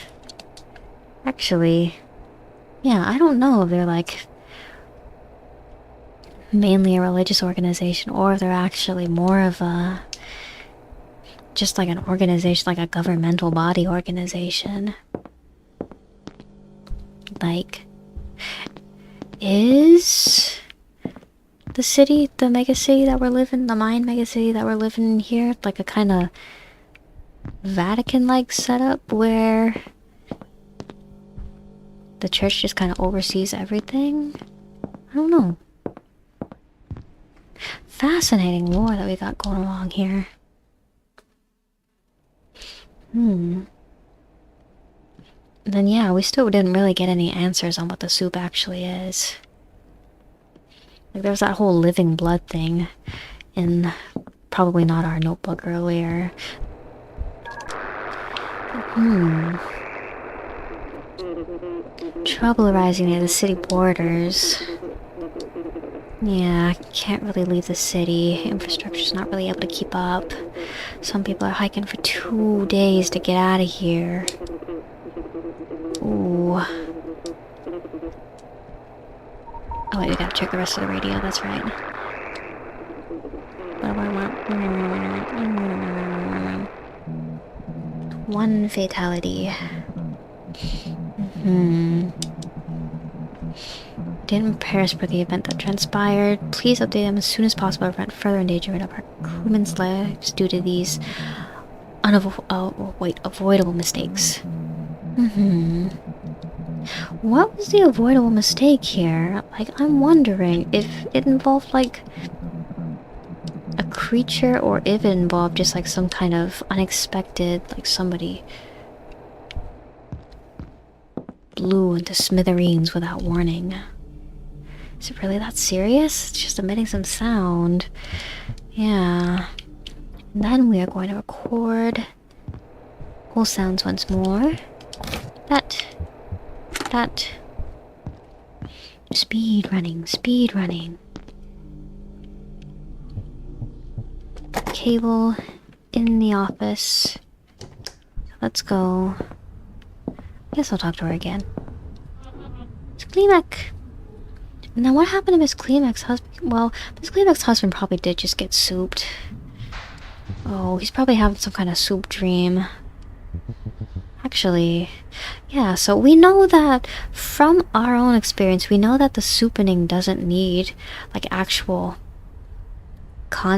Actually, yeah, I don't know if they're like mainly a religious organization or if they're actually more of a just like an organization, like a governmental body organization. Like, is the city, the mega city that we're living, the Mayan mega city that we're living in here, like a kind of Vatican-like setup where the church just kind of oversees everything? I don't know. Fascinating lore that we got going along here. Then yeah, we still didn't really get any answers on what the soup actually is. Like, there was that whole living blood thing in probably not our notebook earlier. Trouble arising near the city borders. Yeah, can't really leave the city. Infrastructure's not really able to keep up. Some people are hiking for 2 days to get out of here. Ooh. Oh wait, we gotta check the rest of the radio, that's right. One fatality. Didn't prepare us for the event that transpired. Please update them as soon as possible to prevent further endangerment of our crewmen's lives due to these avoidable mistakes. What was the avoidable mistake here? Like, I'm wondering if it involved, like, a creature or if it involved just, like, some kind of unexpected, like, somebody blew into smithereens without warning. Is it really that serious? It's just emitting some sound. Yeah. And then we are going to record whole sounds once more. That. Speed running. Cable in the office. Let's go. I guess I'll talk to her again. Miss Klimek. Now what happened to Miss Klimek's husband? Well, Miss Klimek's husband probably did just get souped. Oh, he's probably having some kind of soup dream. Actually, yeah, so we know that from our own experience, we know that the soupening doesn't need like actual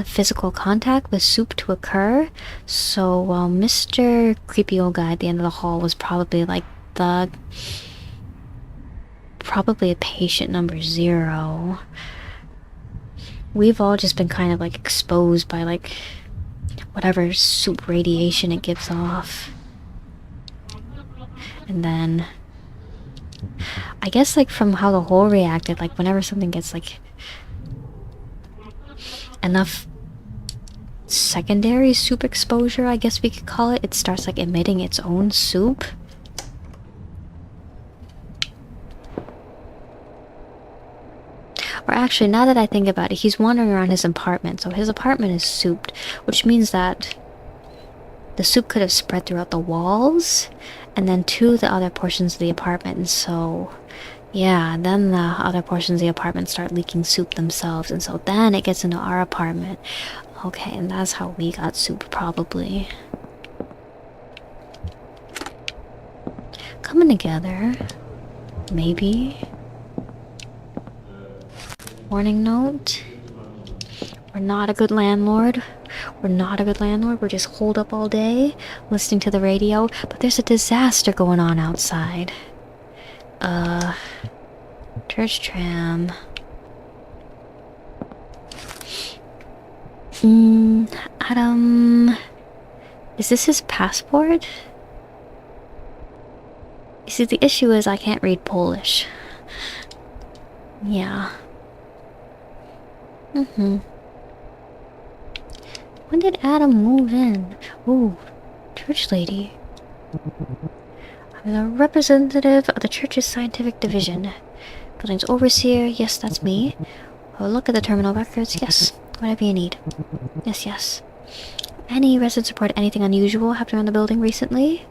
physical contact with soup to occur. So while Mr. Creepy Old Guy at the end of the hall was probably like probably a patient number 0, we've all just been kind of like exposed by like whatever soup radiation it gives off. And then I guess like from how the hole reacted, like whenever something gets like enough secondary soup exposure, I guess we could call it, it starts like emitting its own soup. Or actually, now that I think about it, he's wandering around his apartment, so his apartment is souped, which means that the soup could have spread throughout the walls and then to the other portions of the apartment. And so yeah, then the other portions of the apartment start leaking soup themselves, and so then it gets into our apartment. Okay, and that's how we got soup, probably. Coming together. Maybe. Warning note. We're not a good landlord. We're not a good landlord. We're just holed up all day, listening to the radio, but there's a disaster going on outside. Church tram. Adam... Is this his passport? You see, the issue is I can't read Polish. Yeah. When did Adam move in? Ooh, church lady. I'm the representative of the church's scientific division. Building's overseer, yes, that's me. Oh, look at the terminal records, yes. Whatever you need. Yes. Any residents report anything unusual happening around the building recently?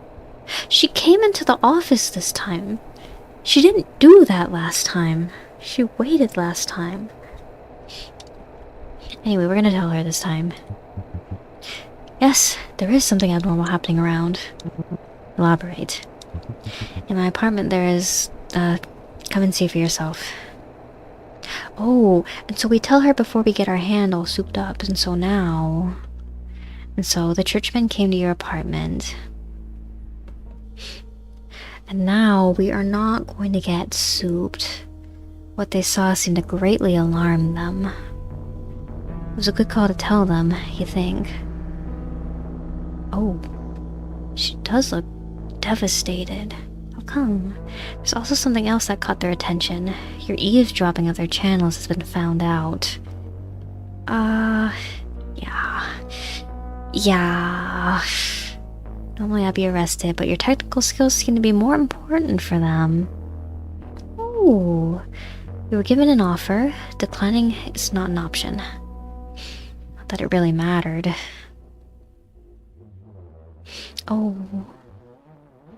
She came into the office this time. She didn't do that last time. She waited last time. Anyway, we're gonna tell her this time. Yes, there is something abnormal happening around. Elaborate. In my apartment there is... come and see for yourself. Oh, and so we tell her before we get our hand all souped up, and so now... And so the churchmen came to your apartment. And now we are not going to get souped. What they saw seemed to greatly alarm them. It was a good call to tell them, you think? Oh, she does look devastated. How come? There's also something else that caught their attention. Your eavesdropping of their channels has been found out. Yeah. Normally I'd be arrested, but your technical skills seem to be more important for them. Oh, you were given an offer. Declining is not an option. Not that it really mattered. Oh,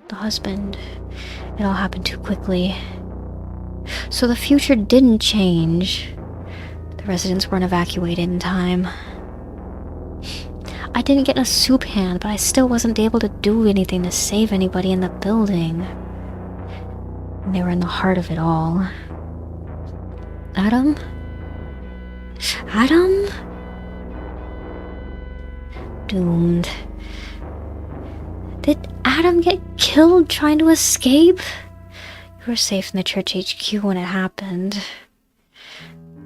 the husband. It all happened too quickly. So the future didn't change. The residents weren't evacuated in time. I didn't get a soup hand, but I still wasn't able to do anything to save anybody in the building. And they were in the heart of it all. Adam? Adam? Doomed. Did Adam get killed trying to escape? You were safe in the church HQ when it happened.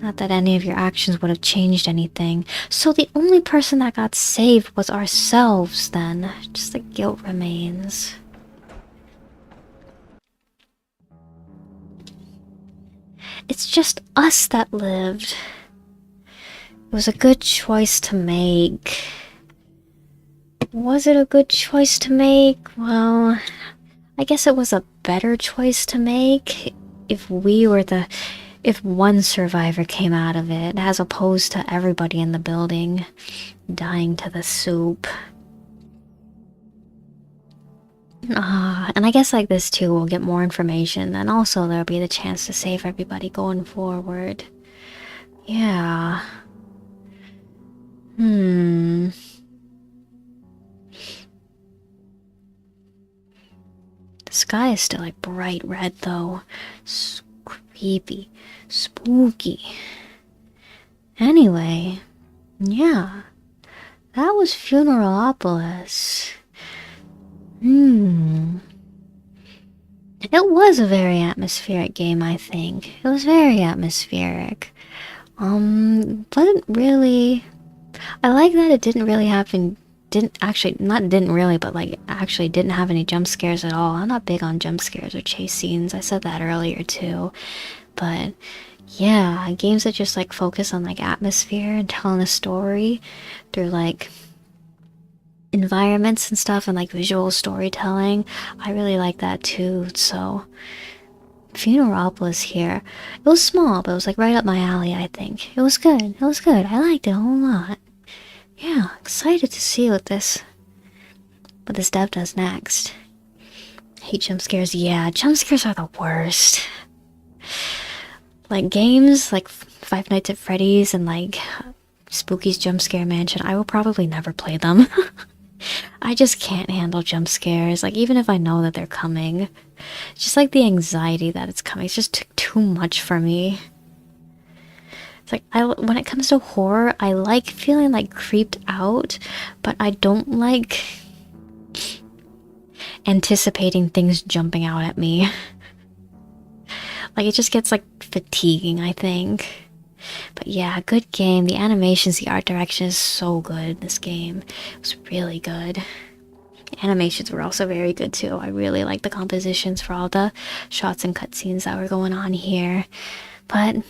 Not that any of your actions would have changed anything. So the only person that got saved was ourselves then. Just the guilt remains. It's just us that lived. It was a good choice to make. Was it a good choice to make? Well, I guess it was a better choice to make if one survivor came out of it, as opposed to everybody in the building dying to the soup. And I guess like this too, we'll get more information, and also there'll be the chance to save everybody going forward. Yeah. The sky is still like bright red though. Creepy. Spooky. Anyway, yeah. That was Funeralopolis. It was a very atmospheric game, I think. It was very atmospheric. Wasn't really... I like that it didn't really happen... actually didn't have any jump scares at all. I'm not big on jump scares or chase scenes. I said that earlier too. But yeah, games that just like focus on like atmosphere and telling a story through like environments and stuff and like visual storytelling, I really like that too. So Funeralopolis here, it was small, but it was like right up my alley. I think it was good. It was good. I liked it a whole lot. Yeah, excited to see what this dev does next. Hate jump scares. Yeah, jump scares are the worst. Like games like Five Nights at Freddy's and like Spooky's Jump Scare Mansion, I will probably never play them. I just can't handle jump scares. Like even if I know that they're coming, just like the anxiety that it's coming, it's just too much for me. It's like when it comes to horror, I like feeling like creeped out, but I don't like anticipating things jumping out at me. Like it just gets like fatiguing, I think. But yeah, good game. The animations, the art direction is so good in this game. It was really good. The animations were also very good too. I really like the compositions for all the shots and cutscenes that were going on here. But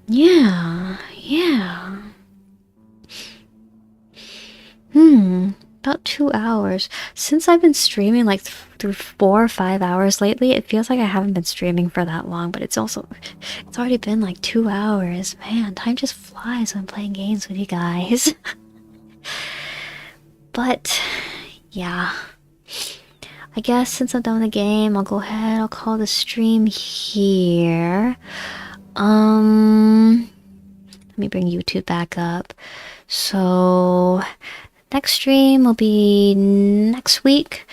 yeah. About 2 hours. Since I've been streaming like through 4 or 5 hours lately, it feels like I haven't been streaming for that long, but it's already been like 2 hours. Man, time just flies when playing games with you guys. But yeah, I guess since I'm done with the game, I'll go ahead, I'll call the stream here. Let me bring YouTube back up. So, next stream will be next week.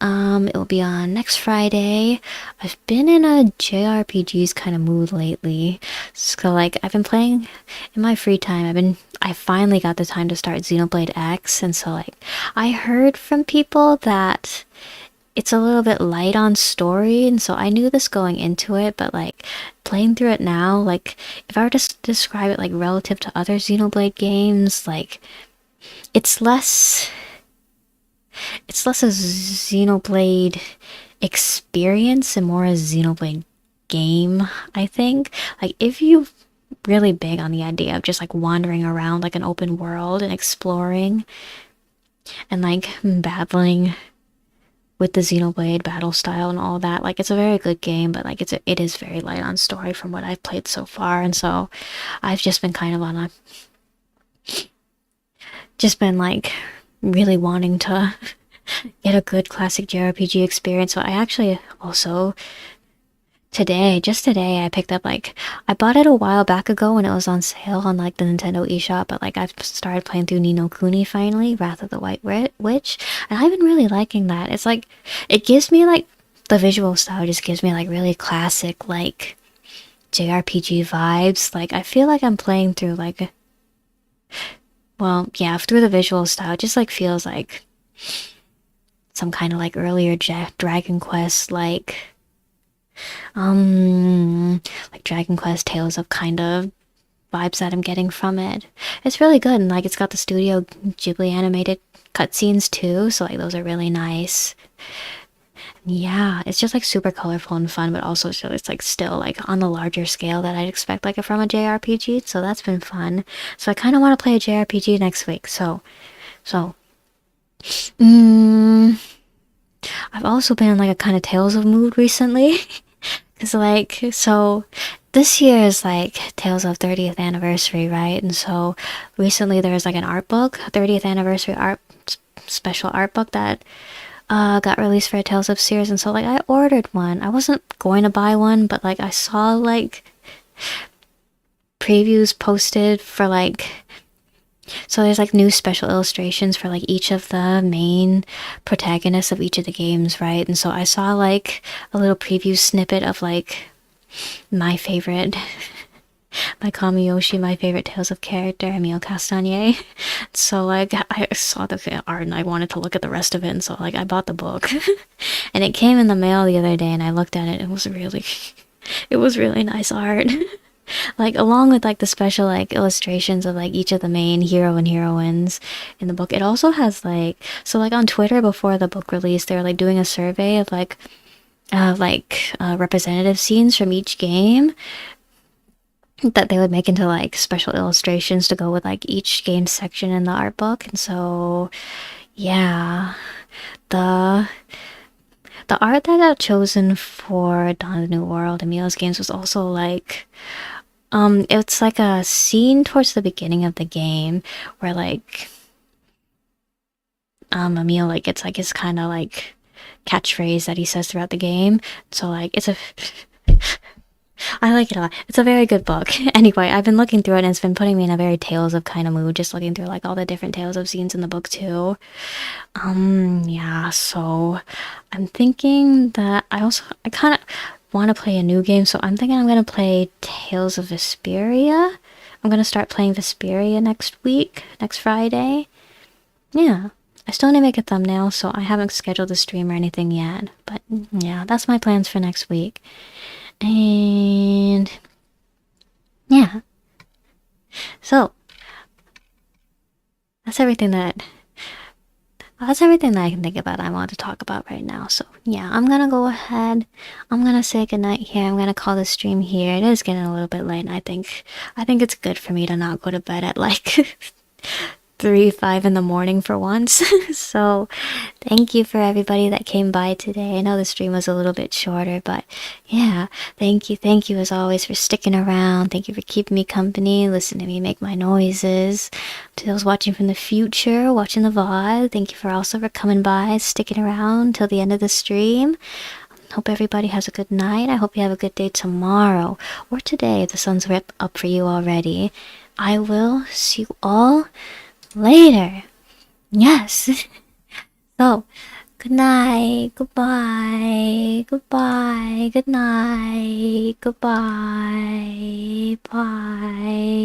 It will be on next Friday. I've been in a JRPGs kind of mood lately. So like I've been playing in my free time. I finally got the time to start Xenoblade X, and so like I heard from people that it's a little bit light on story, and so I knew this going into it, but like playing through it now, like if I were to describe it like relative to other Xenoblade games, like it's less it's less a Xenoblade experience and more a Xenoblade game, I think. Like, if you really big on the idea of just like wandering around like an open world and exploring and like battling with the Xenoblade battle style and all that, like it's a very good game, but like it is very light on story from what I've played so far, and so I've just been kind of on a just been like really wanting to get a good classic JRPG experience. So I actually also just today I picked up like I bought it a while back ago when it was on sale on like the Nintendo eShop, but like I've started playing through Ni no Kuni finally, Wrath of the White Witch, and I've been really liking that. It's like it gives me like the visual style just gives me like really classic like JRPG vibes. Like I feel like I'm playing through like well, yeah, through the visual style, it just like feels like some kind of like earlier Dragon Quest like Dragon Quest Tales of kind of vibes that I'm getting from it. It's really good, and like it's got the Studio Ghibli animated cutscenes too, so like those are really nice. Yeah, it's just like super colorful and fun, but also so it's like still like on the larger scale that I'd expect like from a JRPG, so that's been fun. So I kind of want to play a JRPG next week. So I've also been in like a kind of Tales of mood recently. Cause like so this year is like Tales of 30th anniversary, right? And so recently there was like an art book, 30th anniversary art special art book that got released for a Tales of series, and so like I ordered one. I wasn't going to buy one, but like I saw like previews posted for like so there's like new special illustrations for like each of the main protagonists of each of the games, right? And so I saw like a little preview snippet of like my favorite my Kamiyoshi, my favorite Tales of character, Emile Castagnier. So like I saw the art and I wanted to look at the rest of it, and so like I bought the book. And it came in the mail the other day and I looked at it. It was really nice art. Like along with like the special like illustrations of like each of the main hero and heroines in the book, it also has like so like on Twitter before the book release they were like doing a survey of like representative scenes from each game that they would make into like special illustrations to go with like each game section in the art book. And so yeah, the art that got chosen for Dawn of the New World and Milo's games was also like it's like a scene towards the beginning of the game where like Emil like it's like his kind of like catchphrase that he says throughout the game. So like it's a I like it a lot. It's a very good book. Anyway, I've been looking through it and it's been putting me in a very Tales of kind of mood, just looking through like all the different Tales of scenes in the book too. Yeah, so I'm thinking that I kind of want to play a new game, so I'm thinking I'm going to play Tales of Vesperia. I'm going to start playing Vesperia next Friday. Yeah. I still need to make a thumbnail, so I haven't scheduled a stream or anything yet. But yeah, that's my plans for next week. And yeah, so that's everything that I can think about I want to talk about right now. So yeah, I'm gonna go ahead, I'm gonna say goodnight here. I'm gonna call this stream here. It is getting a little bit late, and I think it's good for me to not go to bed at like 3, 5 in the morning for once. So thank you for everybody that came by today. I know the stream was a little bit shorter, but yeah, thank you as always for sticking around. Thank you for keeping me company, listening to me make my noises. To those watching from the future, watching the VOD, thank you for also for coming by, sticking around till the end of the stream. Hope everybody has a good night. I hope you have a good day tomorrow or today if the sun's up for you already. I will see you all later. Yes. So, good night. Goodbye. Goodbye. Good night. Goodbye. Bye.